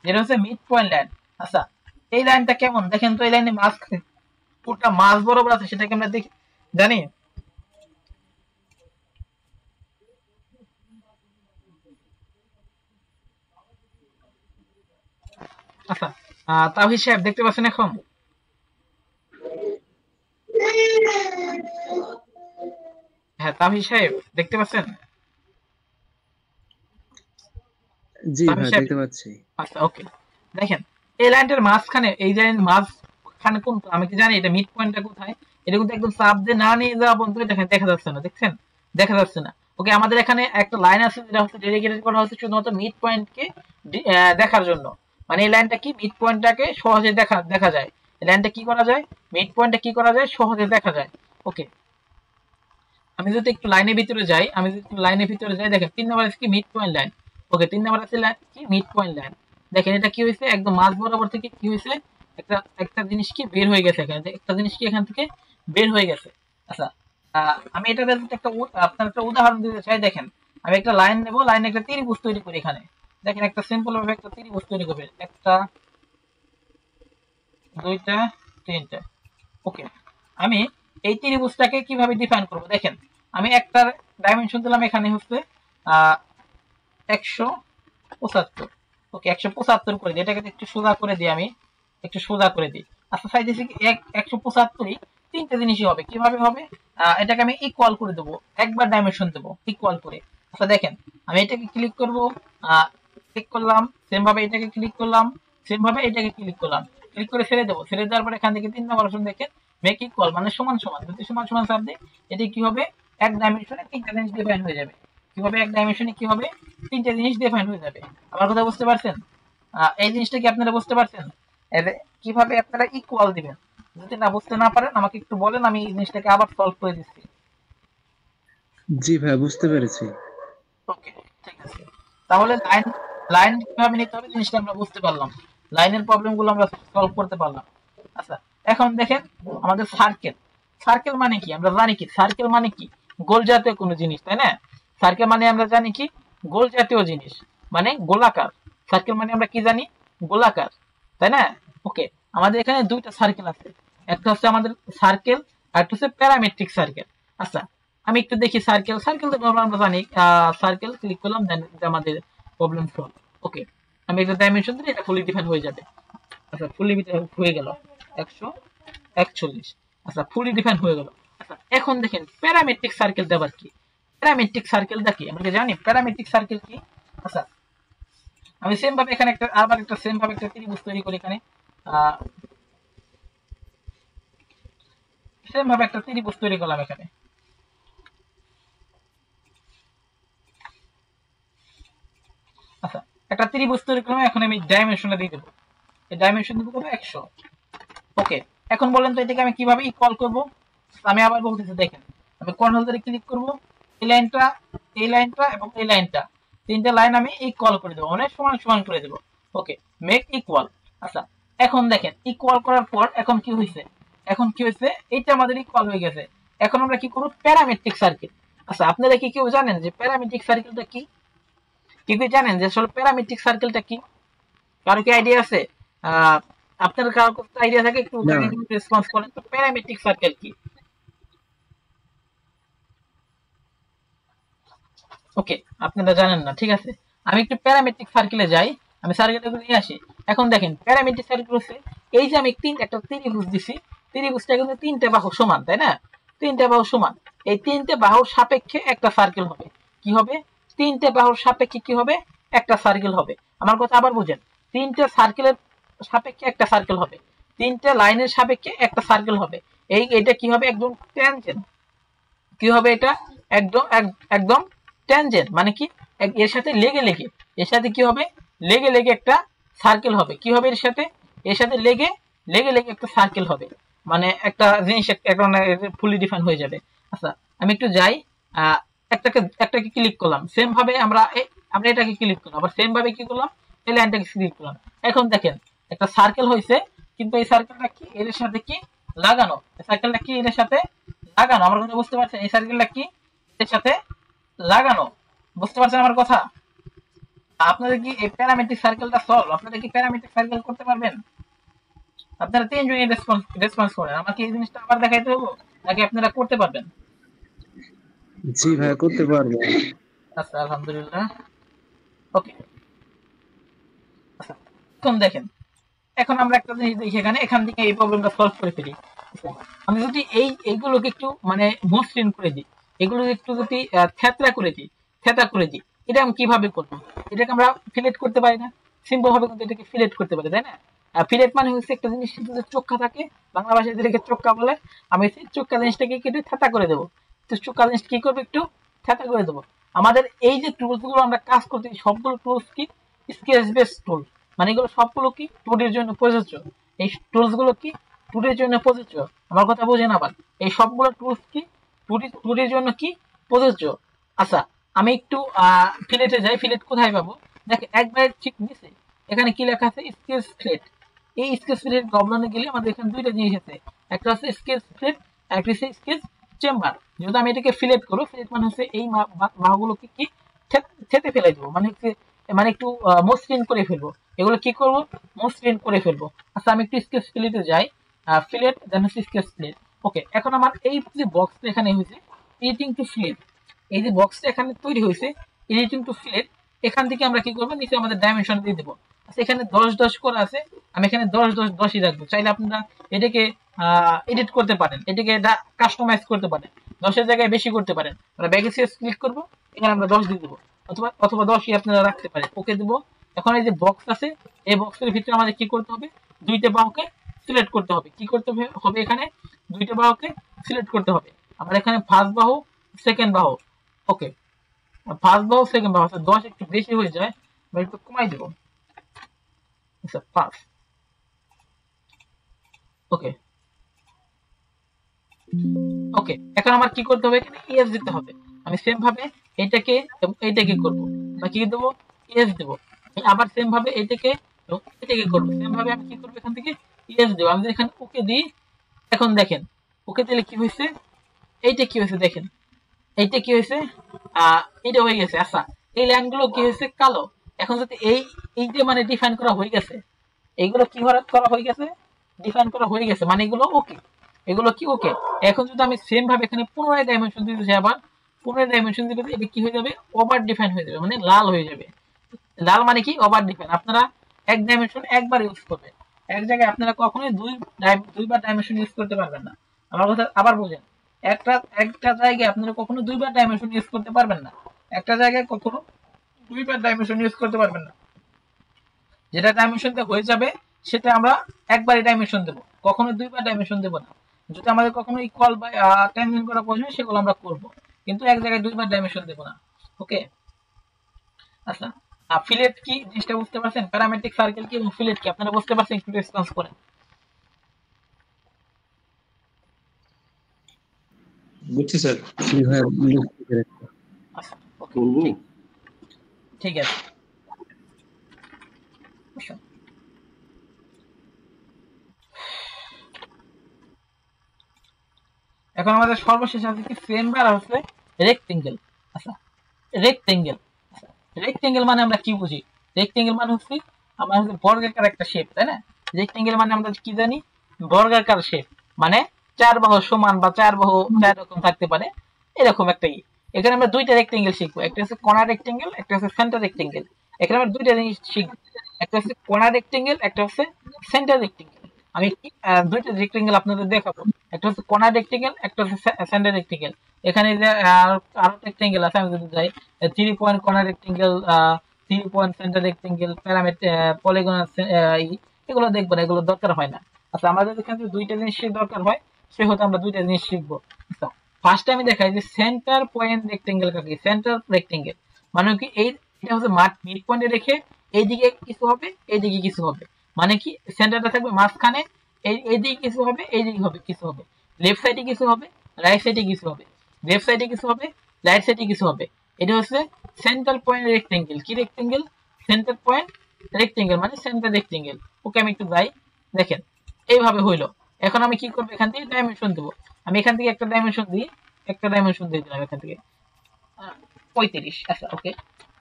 যেটা হচ্ছে মিড পয়েন্ট লাইন। আচ্ছা, এই লাইনটা কেমন দেখেন তো, এই লাইনে মাছ পুরোটা মাছ বরাবর আছে, সেটাকে আমরা দেখি জানি। আচ্ছা, তাহির সাহেব দেখতে পাচ্ছেন এখন? হ্যাঁ, তাহির সাহেব দেখতে পাচ্ছেন? জি তাহির ভাই, সাহেব, দেখতে পাচ্ছি। আচ্ছা, ওকে, দেখেন এই লাইনটার মাঝখানে, এই যে মাঝখানে কোন, আমি কি জানি এটা মিড পয়েন্টটা কোথায়, এটা কিন্তু একদম চাপ দিয়ে না নিয়ে যাওয়া পর্যন্ত দেখেন দেখা যাচ্ছে না, দেখছেন, দেখা যাচ্ছে না। ওকে, আমাদের এখানে একটা লাইন আছে যেটা হচ্ছে ডেডিকেটেড করা হচ্ছে শুধুমাত্র মিড পয়েন্টকে দেখার জন্য, মানে এই লাইনটা কি মিড পয়েন্টটাকে সহজে দেখা যায়। এই লাইনটা কি করা যায়, মিড পয়েন্টটা কি করা যায়, সহজে দেখা যায়। ওকে, আমি যদি একটু লাইনের ভিতরে যাই, দেখেন 3 নাম্বার আছে কি, মিড পয়েন্ট লাইন। ওকে, 3 নাম্বার আছে কি, মিড পয়েন্ট লাইন। দেখেন এটা কি হয়েছে, একদম মাঝ বরাবর থেকে কি হয়েছে, একটা জিনিস কি বের হয়ে গেছে, এখানে একটা জিনিস কি এখান থেকে বের হয়ে গেছে। আচ্ছা, আমি এটা আপনার একটা উদাহরণ দিতে চাই। দেখেন, আমি একটা লাইন নেব, লাইনে একটা ত্রিভুজ তৈরি করি এখানে। দেখেন একটা সিম্পল ভাবে একটা ত্রিভুজ তৈরি করবে, একটা, দুইটা, তিনটা। ওকে, আমি এই ত্রিভুজটাকে কিভাবে ডিফাইন করব, দেখেন আমি একটা ডাইমেনশন দিলাম, এখানে হচ্ছে 175। ওকে, 175 করে দিই, এটাকে একটু সোজা করে দিই, আমি একটু সোজা করে দিই। আচ্ছা, চাইতেছি 175ই তিনটে জিনিসই হবে, কিভাবে হবে, এটাকে আমি ইকুয়াল করে দেবো, একবার ডাইমেনশন দেবো ইকুয়াল করে। আচ্ছা, দেখেন আমি এটাকে ক্লিক করব, ক্লিক করলাম, সেম ভাবে এটাকে ক্লিক করলাম, সেম ভাবে এটাকে ক্লিক করলাম, ক্লিক করে ছেড়ে দেবো। ছেড়ে দেওয়ার পরে এখান থেকে 3 নম্বর অপশন দেখেন মেক ইকুয়াল মানে সমান সমান, যদি সমান সমান চাপ দিই এটি কি হবে এক ডাইমেনশনে 3টা জিনিস ডিফাইন হয়ে যাবে। কি হবে এক ডাইমেনশনে কি হবে 3টা জিনিস ডিফাইন হয়ে যাবে। আমার কথা বুঝতে পারছেন? এই জিনিসটা কি আপনারা বুঝতে পারছেন কিভাবে আপনারা ইকুয়াল দিবেন? যদি না বুঝতে না পারেন আমাকে একটু বলেন, আমি এই জিনিসটাকে আবার সলভ করে দিচ্ছি। জি ভাইয়া বুঝতে পেরেছি। ওকে ঠিক আছে, তাহলে লাইন লাইন কিভাবে নিতে হবে জিনিসটা আমরা বুঝতে পারলাম, লাইনের প্রবলেমগুলো আমরা সলভ করতে পারলাম। আচ্ছা এখন দেখেন আমাদের সার্কেল, সার্কেল মানে কি আমরা জানি কি সার্কেল মানে কি গোল জাতীয় কোনো জিনিস, তাই না? সার্কেল মানে আমরা জানি কি গোল জাতীয় জিনিস, মানে গোলাকার। সার্কেল মানে আমরা কি জানি গোলাকার, তাই না? ওকে, আমাদের এখানে দুইটা সার্কেল আছে, একটা হচ্ছে আমাদের সার্কেল আর একটা হচ্ছে প্যারামেট্রিক সার্কেল। আচ্ছা আমি একটু দেখি সার্কেল, সার্কেল তো আমরা জানি, সার্কেল ক্লিক করলাম দেন আমাদের প্রবলেম সলভ। ওকে আমি একটা ডাইমেনশন দিলে এটা ফুলি ডিফাইন হয়ে যাবে। আচ্ছা ফুলি ডিফাইন হয়ে গেল 141। আচ্ছা ফুলি ডিফাইন হয়ে গেল। আচ্ছা এখন দেখেন প্যারামেট্রিক সার্কেলটা আবার কি? প্যারামেট্রিক সার্কেলটা কি আমরা কি জানি প্যারামেট্রিক সার্কেল কি? আচ্ছা আমি সেম ভাবে এখানে একটা আবার একটা সেম ভাবে একটা ত্রিভুজ তৈরি করি, এখানে সেম ভাবে একটা ত্রিভুজ তৈরি করলাম এখানে। আচ্ছা একটা ত্রিভুজ তৈরি করলাম, এখন আমি ডাইমেনশনটা দিয়ে দেবো, এই ডাইমেনশন দেবো কত 100। ওকে এখন বলেন তো এটাকে আমি কিভাবে ইকুয়াল করব? আমি আবার বলতেছি দেখেন, আমি কর্নার ধরে ক্লিক করব, এই লাইনটা এবং এই লাইনটা, তিনটা লাইন আমি ইকুয়াল করে দেবো, মানে সমান সমান করে দেবো। ওকে মেক ইকুয়াল। আচ্ছা এখন দেখেন ইকুয়াল করার পর এখন কি হয়েছে, এইটা আমাদের ইকুয়াল হয়ে গেছে। এখন আমরা কি করব প্যারামেট্রিক সার্কেল। আচ্ছা আপনারা কি কেউ জানেন যে প্যারামেট্রিক সার্কেলটা কি? কি জানেন যে আসলে প্যারামেট্রিক সার্কেলটা কি? কারো কি আইডিয়া আছে? আপনার কারো আইডিয়া থাকে একটু রেসপন্স করেন তো, প্যারামেট্রিক সার্কেল কি? ওকে আপনারা জানেন না, ঠিক আছে আমি একটু প্যারামেট্রিক সার্কেলে যাই, আমি সার্কেলটা নিয়ে আসি। এখন দেখেন প্যারামেট্রিক সার্কেল হচ্ছে এই যে আমি একটা ত্রিভুজ দিছি, ত্রিভুজটা কিন্তু 3টে বাহু সমান, তাই না? 3টে বাহু সমান, এই 3টে বাহুর সাপেক্ষে একটা সার্কেল হবে। কি হবে? 3টে বাহুর সাপেক্ষে কি হবে? একটা সার্কেল হবে। আমার কথা আবার বুঝেন, 3টে সার্কেলের সাপেক্ষে একটা সার্কেল হবে, 3টে লাইনের সাপেক্ষে একটা সার্কেল হবে। এটা কি হবে? একদম ট্যানজেন্ট। কি হবে এটা? একদম একদম ট্যানজেন্ট মানে কি এর সাথে লেগে এর সাথে কি হবে লেগে একটা সার্কেল হবে। কি হবে এর সাথে লেগে একটা সার্কেল হবে, মানে একটা জিনিস ফুলি ডিফাইন হয়ে যাবে। আচ্ছা আমি একটু যাই, একটাকে ক্লিক করলাম, সেম ভাবে আমরা এটাকে ক্লিক করলাম, আবার সেম ভাবে কি করলাম এই লাইনটাকে ক্লিক করলাম। এখন দেখেন একটা সার্কেল হয়েছে, কিন্তু এই সার্কেলটা কি এর সাথে কি লাগানো, সার্কেলটা কি এর সাথে লাগানো। আমার কথা বুঝতে পারছেন? এই সার্কেলটা কি এর সাথে লাগানো, বুঝতে পারছেন আমার কথা? আপনাদের কি এই প্যারামেট্রিক সার্কেলটা সলভ, আপনারা কি প্যারামেট্রিক সার্কেল করতে পারবেন? আপনারা তিনজনই রেসপন্স করেন, আমাকে এই জিনিসটা আবার দেখাইতে হবে নাকি আপনারা করতে পারবেন? জি ভাই করতে পারবো। আচ্ছা আলহামদুলিল্লাহ। ওকে আচ্ছা এখন দেখেন, এখন আমরা একটা জিনিস দেখি এখান থেকে এই প্রবলেমটা সলভ করে ফেলি। আমি যদি এইগুলোকে একটু মানে মসৃণ করে দিই, এগুলো একটু যদি থেতরা করে দিই, এটা আমি কিভাবে করবো? এটাকে আমরা ফিলেট করতে পারি না, সিম্পল ভাবে কিন্তু এটাকে ফিলেট করতে পারি, তাই না? ফিলেট মানে হচ্ছে একটা জিনিস যদি চোখা থাকে, বাংলা ভাষায় যেটাকে চোখা বলে, আমি সেই চোখা জিনিসটাকে কেটে থেতা করে দেবো। তো চোখা জিনিস কি করবো? একটু থেতা করে দেবো। আমাদের এই যে টুলস গুলো আমরা কাজ করতে, সবগুলো টুলস কি স্কেচ বেস টুল, মানে এগুলো সবগুলো কি 2D এর জন্য প্রযোজ্য। এই টুলস গুলো কি 2D এর জন্য প্রযোজ্য। আমার কথা বোঝেন আবার, এই সবগুলো টুলস কি 2D এর জন্য কি প্রযোজ্য। আচ্ছা আমি একটু ফিলেটে যাই, ফিলেট কোথায় পাবো? দেখেন একবার ঠিক নিচে এখানে কি লেখা আছে স্কেচ ফিলেট। এই স্কেচ ফিলেট গবলনে গেলে আমাদের এখানে দুইটা জিনিস আছে, একটা হচ্ছে স্কেচ ফিলেট, একটা হচ্ছে স্কেচ চেম্বার। যদি আমি এটাকে ফিলেট করবো, ফিলেট মানে হচ্ছে এই বাহুগুলোকে কি থেতে ফেলে দেবো, মানে একটু মসৃণ করে ফেলবো। এগুলো কি করবো? মসৃণ করে ফেলবো। আচ্ছা আমি একটু স্কেচ ফিলেটে যাই, ফিলেট দেন হচ্ছে স্কেচ ফিলেট। ওকে এখন আমার এই যে বক্সটা এখানে হয়েছে এডিটিং টু ফিলেট, এই যে বক্সটা এখানে তৈরি হয়েছে এডিটিং টু ফিলেট, এখান থেকে আমরা কি করবো নিচে আমাদের ডাইমেনশন দিয়ে দেবো। আচ্ছা এখানে 10 করে আছে, আমি এখানে 10 রাখবো। চাইলে আপনারা এটাকে এডিট করতে পারেন, এটাকে কাস্টমাইজ করতে পারেন, 10-এর জায়গায় বেশি করতে পারেন। আমরা ব্যাক স্পেস ক্লিক করবো, এখানে আমরা 10 দিয়ে দেবো। অথবা অথবা 10ই আপনারা রাখতে পারেন। ওকে দেব। এখন এই যে বক্স আছে, এই বক্সের ভিতরে আমাদের কি করতে হবে, দুইটা বাহুকে সিলেক্ট করতে হবে। কি করতে হবে এখানে, দুইটা বাহুকে সিলেক্ট করতে হবে। আমার এখানে ফার্স্ট বাহু, সেকেন্ড বাহু। ওকে, ফার্স্ট বাহু সেকেন্ড বাহু আছে, 10 একটু বেশি হয়ে যায়, আমি একটু কমাই দেব। আচ্ছা 5। ওকে ওকে, এখন আমার কি করতে হবে, এখানে এস দিতে হবে। আমি সেম ভাবে এটাকে এবং এইটাকে করব, বা কি দেব, এস দেব। আবার সেম ভাবে এটাকে এবং এটাকে করব, সেম ভাবে আমি কি করব, এখান থেকে এস দেব। আমি এখানে ওকে দিই, এখন দেখেন ওকে দিলে কি হয়েছে, এইটা কি হয়েছে দেখেন, এইটা কি হয়েছে, এটা হয়ে গেছে। আচ্ছা, এই লাইনগুলো কি হয়েছে, কালো। এখন যদি এই যে মানে ডিফাইন করা হয়ে গেছে, এইগুলো কি করা হয়ে গেছে, ডিফাইন করা হয়ে গেছে, মানে এগুলো ওকে, এগুলো কি ওকে। এখন যদি আমি সেম ভাবে এখানে 15 ডাইমেনশন দিতে চাই, আবার 15 ডাইমেনশন দিলে এটা কি হয়ে যাবে, ওভার ডিফাইন হয়ে যাবে, মানে লাল হয়ে যাবে। লাল মানে কি, ওভার ডিফাইন। আপনারা এক ডাইমেনশন একবার ইউজ করবেন, এক জায়গায় আপনারা কখনোই দুইবার ডাইমেনশন ইউজ করতে পারবেন না। আমার কথা আবার বুঝেন, একটা জায়গায় আপনারা কখনো দুইবার ডাইমেনশন ইউজ করতে পারবেন না, একটা জায়গায় কখনো দুইবার ডাইমেনশন ইউজ করতে পারবেন না। যেটা ডাইমেনশনতে হয়ে যাবে সেটা আমরা একবারই ডাইমেনশন দেব, কখনো দুইবার ডাইমেনশন দেব না। যদি আমাদের কখনো ইকুয়াল বা ট্যানজেন্ট করা প্রয়োজন সেগুলো আমরা করব, কিন্তু এক জায়গায় দুইবার ডাইমেনশন দেব না। ওকে, আচ্ছা ফিলেট কি জিনিসটা বুঝতে পারছেন, প্যারামেট্রিক সার্কেল কি এবং ফিলেট কি আপনারা বুঝতে পারছেন, একটু রেসপন্স করেন। বুঝছি স্যার। জি ভাইয়া, বুঝতে পেরেছি। আচ্ছা ওকে, করবো। ঠিক আছে। আচ্ছা, এখন আমাদের সর্বশেষ আছে কি, চেম্বার হচ্ছে রেক্টেঙ্গেল। আচ্ছা রেক্টেঙ্গেল, আচ্ছা রেক্টেঙ্গেল মানে আমরা কি বুঝি, রেক্টেঙ্গেল মানে হচ্ছে আমরা হচ্ছে বর্গাকার একটা শেপ, তাই না। রেক্টেঙ্গেল মানে আমরা কি জানি, বর্গাকার শেপ, মানে চার বাহু সমান বা চার বাহু চার রকম থাকতে পারে, এরকম একটা ই। এখানে আমরা দুইটা রেক্টেঙ্গেল শিখবো, একটা হচ্ছে কর্নার রেক্টেঙ্গেল, একটা হচ্ছে সেন্টার রেক্টেঙ্গেল। এখানে আমরা দুইটা জিনিস শিখবো, একটা হচ্ছে কর্নার রেক্টেঙ্গেল, একটা হচ্ছে সেন্টার রেক্টেঙ্গেল। আমি দুইটা রেক্টেঙ্গেল আপনাদের দেখাবো, একটা হচ্ছে কর্নার রেক্টেঙ্গেল, একটা হচ্ছে সেন্টার রেক্টেঙ্গেল। এখানে যে আরো রেক্টেঙ্গেল আছে, আমি যদি যাই 3 point corner rectangle, 3 point centre rectangle, parameter polygon, এগুলো দেখবো না, এগুলো দরকার হয় না। আচ্ছা আমাদের এখানে দুইটা জিনিসের দরকার হয়, সেহেতু আমরা দুইটা জিনিস শিখবো। আচ্ছা ফার্স্টে আমি দেখাই যে সেন্টার পয়েন্ট রেক্টেঙ্গেল কাকে, সেন্টার রেক্টেঙ্গেল মানে কি, এটা হচ্ছে মিড পয়েন্টে রেখে এইদিকে কিছু হবে, এইদিকে কিছু হবে, মানে কি সেন্টারটা থাকবে মাঝখানে, এইদিকে কিছু হবে, এইদিকে হবে কিছু হবে, লেফট সাইডে কিছু হবে, রাইট সাইডে কিছু হবে, লেফট সাইডে কিছু হবে, রাইট সাইডে কিছু হবে। এটা হচ্ছে সেন্টার পয়েন্ট রেক্টেঙ্গেল। কি রেক্টেঙ্গেল, সেন্টার পয়েন্ট রেক্টেঙ্গেল মানে সেন্টার রেক্টেঙ্গেল। ওকে আমি একটু যাই, দেখেন এইভাবে হইলো। এখন আমি কি করবো, এখান থেকে ডাইমেনশন দেবো। আমি এখান থেকে একটা ডাইমেনশন দিই, একটা ডাইমেনশন দিয়ে দিলাম এখান থেকে 35। আচ্ছা ওকে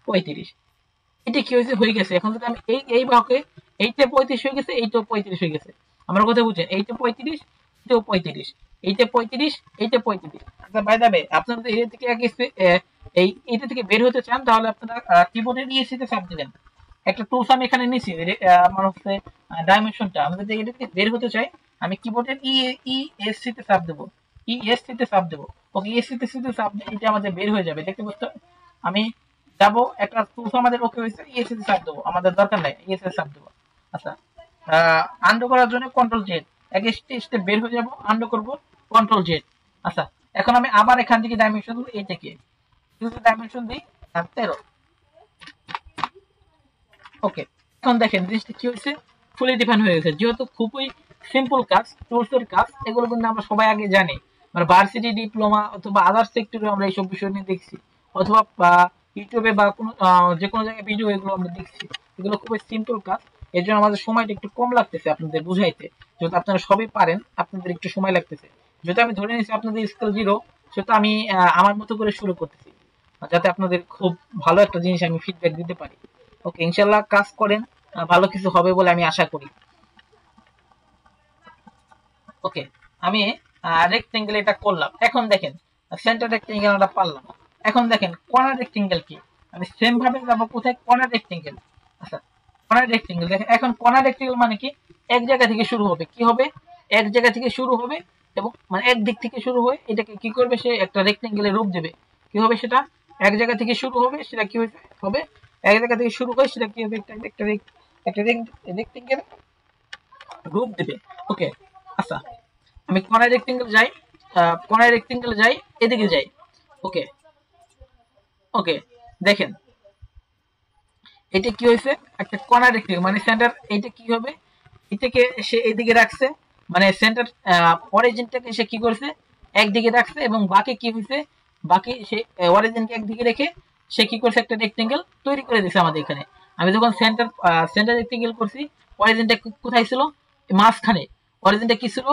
35, এটা কি হয়েছে, হয়ে গেছে। এখন যদি আমি এই বাহুকে, এইটা 35 হয়ে গেছে, এইটাও 35 হয়ে গেছে। আমার কথা বুঝছেন, এইটা 35, এইটাও 35, এইটা 35, এইটা 35। আচ্ছা বাই দা বে, আপনারা যদি এটা থেকে এইটা থেকে বের হতে চান, তাহলে আপনারা কিবোর্ডের ইএসসি তে চাপ দিবেন। একটা টুলস আমি এখানে নিছি, আমার হচ্ছে ডাইমেনশনটা। আমি যদি এটা থেকে বের হতে চাই, আমি কিবোর্ডের ইএসসি তে চাপ দেবো, ইএসসি তে চাপ দেবো। ওকে ইএসসি তে চাপ দিলে এটা আমাদের বের হয়ে যাবে, দেখতে বুঝতে। আমি যাবো, একটা টুলস আমাদের ওকে হয়েছে, ইএসসি তে চাপ দেবো, আমাদের দরকার নাই, ইএসসি তে চাপ দেবো। আচ্ছা আন্ডু করার জন্য কন্ট্রোল জেড, এক স্টেপ বের হয়ে যাব, আন্ডু করব, কন্ট্রোল জেড। আচ্ছা এখন আমি আবার এখান থেকে ডাইমেনশন দেবো, এইটাকে ডাইমেনশন দিই 13। ওকে এখন দেখেন জিনিসটা কি হয়েছে, ফুলি ডিফাইন হয়ে গেছে। যেহেতু খুবই সিম্পল কাজ, টুলসের কাজ, এগুলো কিন্তু আমরা সবাই আগে জানি, মানে ভার্সিটি ডিপ্লোমা অথবা আদার্স সেক্টরে আমরা এইসব বিষয় নিয়ে দেখছি, অথবা ইউটিউবে বা কোনো যে কোনো জায়গায় ভিডিও, এগুলো আমরা দেখছি। এগুলো খুবই সিম্পল কাজ, এর জন্য আমাদের সময়টা একটু কম লাগতেছে আপনাদের বুঝাইতে। যেহেতু আপনারা সবই পারেন, আপনাদের একটু সময় লাগতেছে। যেহেতু আমি ধরে নিয়েছি আপনাদের স্কেল 0, সেহেতু আমি আমার মতো করে শুরু করতেছি, যাতে আপনাদের খুব ভালো একটা জিনিস আমি ফিডব্যাক দিতে পারি। ওকে ইনশাল্লাহ কাজ করেন, ভালো কিছু হবে বলে আমি আশা করি। ওকে আমি রেক্টেঙ্গেল এটা করলাম, এখন দেখেন সেন্টার রেক্টেঙ্গেল আমরা পারলাম। এখন দেখেন কর্নার রেক্টেঙ্গেল কি, আমি সেম ভাবে যাবো কোথায়, কর্নার রেক্টেঙ্গেল। আচ্ছা কর্নার রেক্টেঙ্গেল দেখেন, এখন কর্নার রেক্টেঙ্গেল মানে কি, এক জায়গা থেকে শুরু হবে, কি হবে, এক জায়গা থেকে শুরু হবে, এবং মানে এক দিক থেকে শুরু হয়ে এটাকে কি করবে, সে একটা রেক্টেঙ্গেলের রূপ দেবে। কি হবে সেটা, এক জায়গা থেকে শুরু হবে সেটা কি হবে, এক জায়গা থেকে শুরু হয় সেটা কি হবে, একটা রেক্টেঙ্গেল রূপ দেবে। ওকে, আচ্ছা আমি কর্নার রেক্টেঙ্গেল যাই, এদিকে যাই। ওকে ওকে, দেখেন এটা কি হয়েছে, একটা কর্নার রেক্টেঙ্গেল মানে সেন্টার, এটা কি হবে, এটাকে সে এইদিকে রাখছে, মানে সেন্টার অরিজিনটাকে সে কি করছে একদিকে রাখছে, এবং বাকি কি হয়েছে, বাকি সে অরিজিনকে একদিকে রেখে সে কি করছে একটা রেক্টেঙ্গেল তৈরি করে দিয়েছে আমাদের এখানে। আমি যখন সেন্টার রেক্টেঙ্গেল করছি, অরিজিনটা কোথায় ছিল, মাঝখানে, অরিজিনটা কি ছিল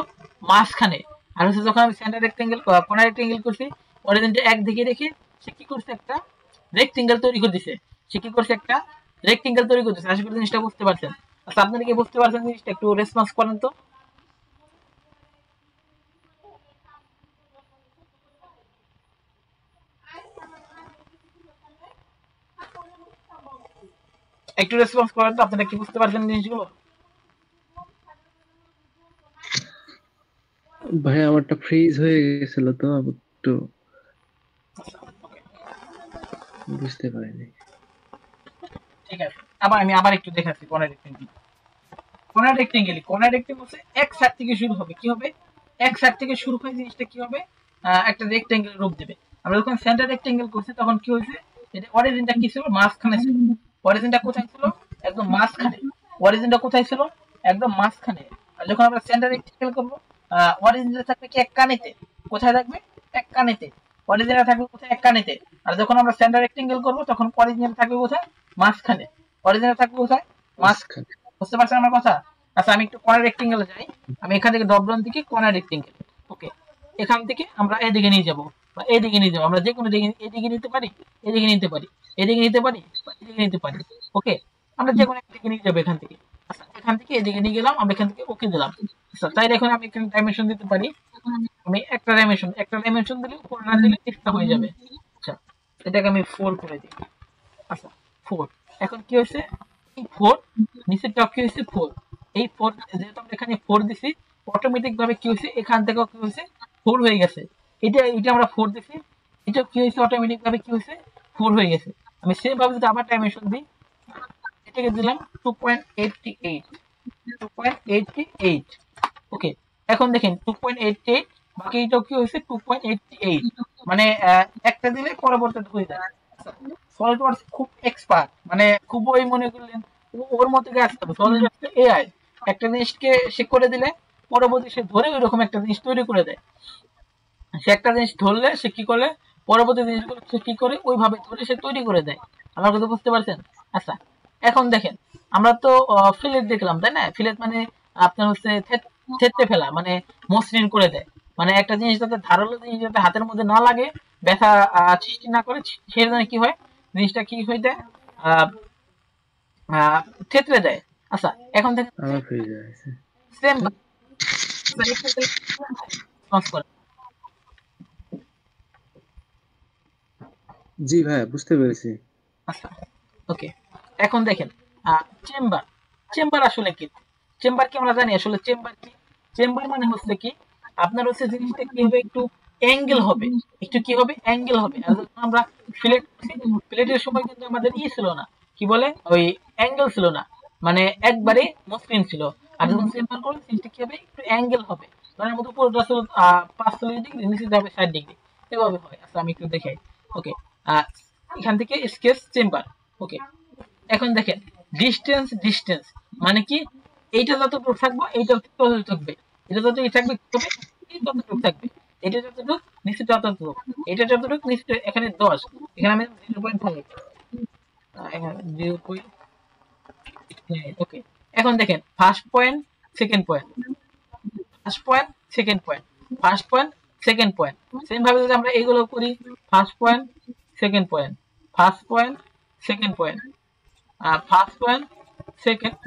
মাঝখানে। আর হচ্ছে যখন আমি সেন্টার রেক্টেঙ্গেল কর্নার রেক্টেঙ্গেল করছি, অরিজিনটা একদিকে রেখে সে কি করছে একটা রেক্টেঙ্গেল তৈরি করে দিছে, সে কি করছে একটা রেক্টেঙ্গেল তৈরি করতেছে। আশা করি জিনিসটা বুঝতে পারছেন। আচ্ছা আপনারা কি বুঝতে পারছেন জিনিসটা, একটু রেসপন্স করেন তো। একটু রেসপন্স করেন তো, আপনারা কি বুঝতে পারছেন জিনিসগুলো। ভাই আমারটা ফ্রিজ হয়ে গেছিল তো, একটু বুঝতে পারিনি। ঠিক আছে, আমি আবার একটু দেখাচ্ছি কর্নার রেক্টেঙ্গেল। কর্নার রেক্টেঙ্গেল হচ্ছে এক সাইড থেকে শুরু হবে, কি হবে, এক সাইড থেকে শুরু হয়ে জিনিসটা কি হবে, একটা রেক্টেঙ্গেল রূপ দেবে। আমরা যখন সেন্টার রেক্টেঙ্গেল করছি তখন কি হয়েছে, এটা অরিজিনটা কি ছিল মাঝখানে ছিল, অরিজিনটা কোথায় ছিল একদম মাঝখানে, অরিজিনটা কোথায় ছিল একদম মাঝখানে। আর যখন আমরা সেন্টার রেক্টেঙ্গেল করবো, অরিজিনটা থাকবে কি এক কানেতে, কোথায় থাকবে এক কানেতে, অরিজিনটা থাকবে কোথায় এক কানেতে। আর যখন আমরা সেন্টার রেক্টেঙ্গেল করবো তখন অরিজিনটা থাকবে কোথায় মাঝখানে, অরিজিনটা থাকবে কোথায় মাঝখানে। বুঝতে পারছেন আমার কথা। আচ্ছা আমি একটু কর্নার রেক্টেঙ্গেলে যাই, আমি এখান থেকে ড্রপ ডাউন থেকে কর্নার রেক্টেঙ্গেল। ওকে, এখান থেকে আমরা এদিকে নিয়ে যাব বা এদিকে নিয়ে যাবো, আমরা যে কোনো দিকে এদিকে নিতে পারি, এদিকে নিতে পারি, এদিকে নিতে পারি বা এদিকে নিতে পারি। ওকে, আমরা যে কোনো একদিকে নিয়ে যাবো এখান থেকে। আচ্ছা এখান থেকে এদিকে নিয়ে গেলাম, আমরা এখান থেকে ওকে দিলাম। আচ্ছা তাই এখন আমি এখানে ডাইমেনশন দিতে পারি, আমি একটা ডাইমেনশন দিলে উপরে না দিলে এক্সট্রা হয়ে যাবে। আচ্ছা এটাকে আমি 4 করে দিই। আচ্ছা 4, এখন কি হয়েছে, এই 4 নিচের টপ কি হয়েছে 4, এই 4 যেহেতু আমরা এখানে 4 দিছি, অটোমেটিক ভাবে কি হয়েছে এখান থেকেও কি হয়েছে 4 হয়ে গেছে। এটা আমরা 4 দিছি, এটা কি হয়েছে অটোমেটিক ভাবে কি হয়েছে 4 হয়ে গেছে। আমি সেম ভাবে যদি আবার ডাইমেনশন দিই, এটাকে দিলাম 2.88, 2.88। ওকে, এখন দেখেন 2.88, বাকি এটাও কি হয়েছে 2.88, মানে একটা দিলে পরবর্তীতে হয়ে যায়। সলিডওয়ার্কস খুব এক্সপার্ট, মানে খুবই মনে করলেন ওর মতো আসতে হবে। সলিডওয়ার্কস এআই একটা জিনিসকে সে করে দিলে পরবর্তী সে ধরে ওই রকম একটা জিনিস তৈরি করে দেয়। সে একটা জিনিস ধরলে সে কি করে পরবর্তী জিনিসগুলো সে কি করে ওইভাবে ধরে সে তৈরি করে দেয়। আমার কথা বুঝতে পারছেন। আচ্ছা এখন দেখেন, আমরা তো ফিলেট দেখলাম তাই না, ফিলেট মানে আপনার হচ্ছে থেততে ফেলা, মানে মসৃণ করে দেয়, মানে একটা জিনিস যাতে ধারালো জিনিস যাতে হাতের মধ্যে না লাগে, ব্যথা সৃষ্টি না করে, সেই জন্য কি হয় জিনিসটা কি হয়ে যায়, আহ আহ থেতলে দেয়। আচ্ছা এখন দেখেন আমার ফ্রিজ হয়ে গেছে। সেম করে। জি ভাই বুঝতে পেরেছি। আচ্ছা ওকে, এখন দেখেন চেম্বার, চেম্বার আসলে কি, চেম্বার কি আমরা জানি আসলে চেম্বার কি, চেম্বার মানে হচ্ছে কি আপনার হচ্ছে জিনিসটা কি হবে একটু অ্যাঙ্গেল হবে, একটু কি হবে অ্যাঙ্গেল হবে। আর যখন আমরা প্লেটের সময় কিন্তু আমাদের ই ছিল না, কি বলে ওই অ্যাঙ্গেল ছিল না, মানে একবারে মসৃণ ছিল। আর যখন চেম্বার করবে জিনিসটা কি হবে একটু অ্যাঙ্গেল হবে, ধরেন মতো পুরোটা ছিল 45 ডিগ্রি, নিচে যাবে 60 ডিগ্রি, এভাবে হয়। আচ্ছা আমি একটু দেখাই। ওকে, এখান থেকে স্কেচ চেম্বার। ওকে, এখন দেখেন ডিস্টেন্স মানে কি, এইটা যতটুকু থাকবে এইটা ততটুকু থাকবে, এটা যতটুকু থাকবে তবে এই ততটুকু থাকবে, এটা যতটুকু নিচে ততটুকু, এটা যতটুকু নিচে, এখানে 10, এখানে আমি 0.5, এখানে 0.5। ওকে, এখন দেখেন first point second point, first point second point, first point second point, same ভাবে যদি আমরা এইগুলো করি, first point second point, first point second point, first point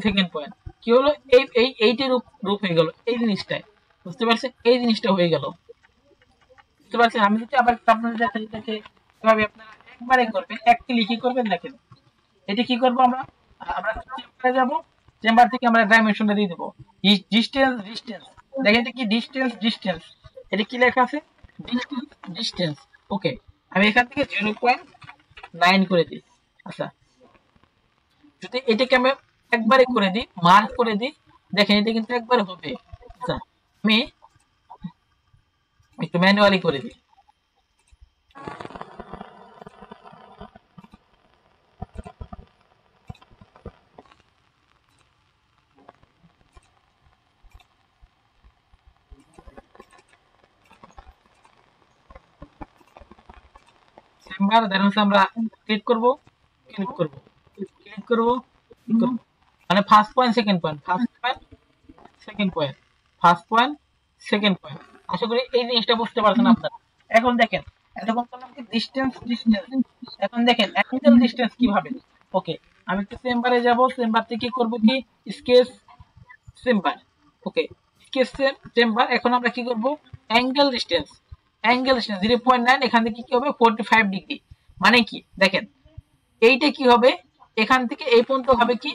second point, কি হলো এই এই এইটির রূপ হয়ে গেল এই জিনিসটাই। বুঝতে পারছেন, এই জিনিসটা হয়ে গেল। বুঝতে পারছেন, আমি যদি আবার আপনাদের দেখাই এটাকে কিভাবে আপনারা একবারে করবেন, এক ক্লিকই করবেন। দেখেন এটা কি করব আমরা, আমরা চেম্বারে যাব, চেম্বার থেকে আমরা ডাইমেনশনটা দিয়ে দেব ডিস্টেন্স। দেখেন এটা কি ডিস্টেন্স, এটা কি লেখা আছে ডিস্টেন্স। ওকে, আমি এখান থেকে 0.5 9 করে দিই। আচ্ছা, যদি এটাকে আমি একবারে করে দিই, মার্ক করে দিই, দেখেন এটা কিন্তু একবারে হবে। আচ্ছা, আমি একটু ম্যানুয়ালি করে দিই। চেম্বার দেন হচ্ছে আমরা ক্লিক করব, ক্লিক করব, ক্লিক করব, ক্লিক করব, মানে first point second point, first point second point, first point second point. আশা করি এই জিনিসটা বুঝতে পারছেন আপনারা। এখন দেখেন এতক্ষণ করলাম কি ডিসটেন্স ডিসটেন্স, এখন দেখেন অ্যাঙ্গেল ডিসটেন্স কিভাবে। ওকে, আমি একটু চেম্বারে যাব, চেম্বার থেকে করব কি স্কেচ চেম্বার। ওকে, স্কেচ চেম্বার। এখন আমরা কি করব অ্যাঙ্গেল ডিসটেন্স, অ্যাঙ্গেল ডিসটেন্স 0.9, এখান থেকে কি হবে 45 ডিগ্রি। মানে কি দেখেন এইটা কি হবে, এখান থেকে এই পর্যন্ত হবে কি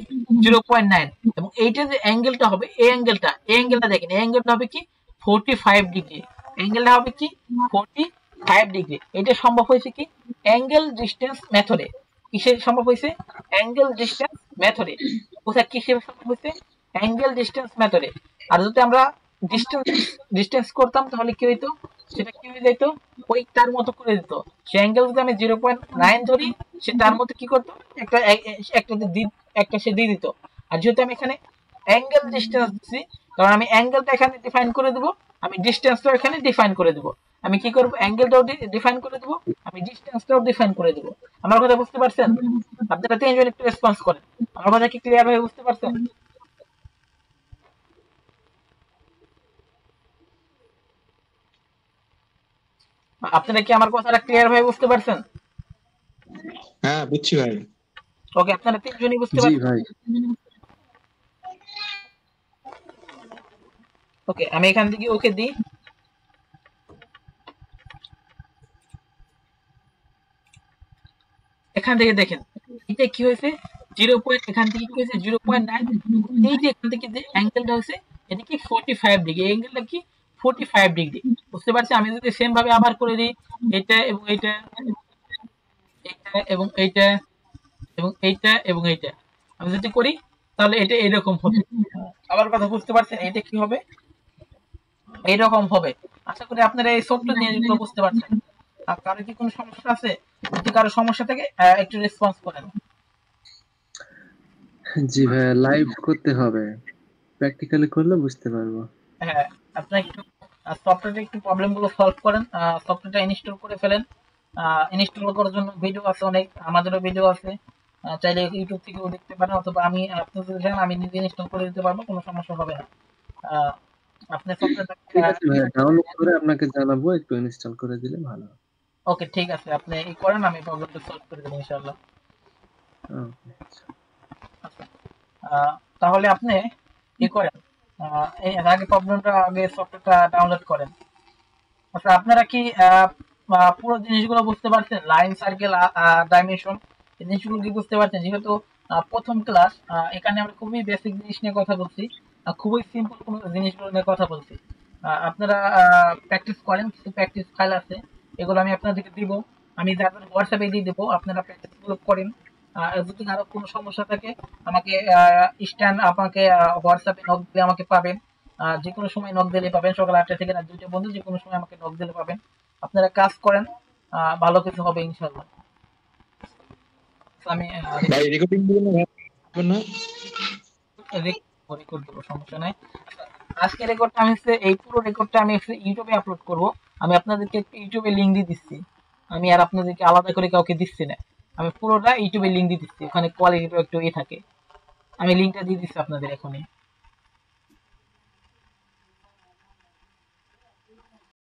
0.9, এবং এইটা যে অ্যাঙ্গেলটা হবে এই অ্যাঙ্গেলটা দেখেন এই অ্যাঙ্গেলটা হবে কি 45 ডিগ্রি, অ্যাঙ্গেলটা হবে কি 45 ডিগ্রি। এটা সম্ভব হয়েছে কি অ্যাঙ্গেল ডিসটেন্স মেথডে। কিসে সম্ভব হয়েছে? অ্যাঙ্গেল ডিসটেন্স মেথডে। কোথায় কিসে সম্ভব হয়েছে? অ্যাঙ্গেল ডিসটেন্স মেথডে। আর যদি আমরা ডিসটেন্স করতাম তাহলে কি হইতো, সেটা কি হয়ে যেত ওই তার মতো করে দিত। সে অ্যাঙ্গেল যদি আমি 0.9 ধরি, সে তার মতো কি করতো একটা সে দিয়ে দিত। আর যেহেতু আমি এখানে অ্যাঙ্গেল ডিসটেন্স দিচ্ছি, কারণ আমি অ্যাঙ্গেলটা এখানে ডিফাইন করে দেবো, আমি ডিসটেন্সটাও এখানে ডিফাইন করে দেবো। আমি কি করবো অ্যাঙ্গেলটাও ডিফাইন করে দেবো, আমি ডিসটেন্সটাও ডিফাইন করে দেবো। আমার কথা বুঝতে পারছেন? আপনারা তিনজন একটু রেসপন্স করেন, আমার কথা কি ক্লিয়ার ভাবে বুঝতে পারছেন? আপনারা কি আমার কথাটা ক্লিয়ার ভাবে বুঝতে পারছেন? হ্যাঁ বুঝছি ভাই। ওকে, আপনারা তিনজনই বুঝতে জি পারছেন? ভাই। ওকে, আমি এখান থেকে ওকে দিই। এখান থেকে দেখেন এটা কি হয়েছে 0. এখান থেকে কি হয়েছে 0.9, এই যে এখান থেকে যে অ্যাঙ্গেলটা হয়েছে এটা কি 45 ডিগ্রি, এই অ্যাঙ্গেলটা কি 45 ডিগ্রি। বুঝতে পারছি? আমি যদি সেম ভাবে আবার করে দিই এটা এবং এইটা, এইটা এবং এইটা এবং এইটা এবং এইটা, আমি যদি করি তাহলে এটা এরকম হবে। আমার কথা বুঝতে পারছেন? এটা কি হবে এইরকম হবে। আশা করি আপনারা এই ছোট্ট জিনিসগুলো বুঝতে পারছেন। আর কারো কি কোনো সমস্যা আছে? যদি কারো সমস্যা থাকে একটু রেসপন্স করেন। জি ভাই, লাইভ করতে হবে, প্র্যাকটিক্যালি করলে বুঝতে পারবো। হ্যাঁ, আপনারা একটু সফটওয়্যারে একটু প্রবলেমগুলো সলভ করেন, সফটওয়্যারটা ইনস্টল করে ফেলেন। ইনস্টল করার জন্য ভিডিও আছে অনেক, আমাদেরও ভিডিও আছে, চাইলে ইউটিউব থেকেও দেখতে পারেন, অথবা আমি আপনাদের চান আমি নিজে ইনস্টল করে দিতে পারবো, কোনো সমস্যা হবে না। আপনি সফটওয়্যারটা ঠিক আছে ভাই, ডাউনলোড করে আপনাকে জানাবো, একটু ইনস্টল করে দিলে ভালো হবে। ওকে ঠিক আছে, আপনি এই করেন, আমি প্রবলেমটা সলভ করে দেবো ইনশাআল্লাহ। ওকে। আচ্ছা, তাহলে আপনি কি করেন, এই আগে প্রবলেমটা আগে সফটওয়্যারটা ডাউনলোড করেন। আচ্ছা, আপনারা কি পুরো জিনিসগুলো বুঝতে পারছেন? লাইন, সার্কেল, ডাইমেনশন, এই জিনিসগুলো কি বুঝতে পারছেন? যেহেতু প্রথম ক্লাস, এখানে আমরা খুবই বেসিক জিনিস নিয়ে কথা বলছি, খুবই সিম্পল কোনো জিনিসগুলো নিয়ে কথা বলছি। আপনারা প্র্যাকটিস করেন, কিছু প্র্যাকটিস ফাইল আছে, এগুলো আমি আপনাদেরকে দিব, আমি যাদের হোয়াটসঅ্যাপে দিয়ে দেবো, আপনারা প্র্যাকটিসগুলো করেন। যদি আরো কোনো সমস্যা থাকে আমাকে আমাকে হোয়াটসঅ্যাপে নক দিলে আমাকে পাবেন, যে কোনো সময় নক দিলে পাবেন, সকাল 8টা থেকে রাত 2টা পর্যন্ত যে কোনো সময় আমাকে নক দিলে পাবেন। আপনারা কাজ করেন, ভালো কিছু হবে ইনশাআল্লাহ। আমি ভাই রেকর্ডিং দিবেন না? রেকর্ড দেবো, সমস্যা নাই। আজকে রেকর্ডটা আমি এই পুরো রেকর্ডটা আমি ইউটিউবে আপলোড করব। আমি আপনাদেরকে ইউটিউবে লিংক দিয়ে দিচ্ছি, আমি আর আপনাদেরকে আলাদা করে কাউকে দিচ্ছি না, আমি পুরোটা ইউটিউবে লিংক দিয়ে দিচ্ছি, ওখানে কোয়ালিটিটা একটু থাকে। আমি লিংকটা দিয়ে দিচ্ছি আপনাদের এখনই।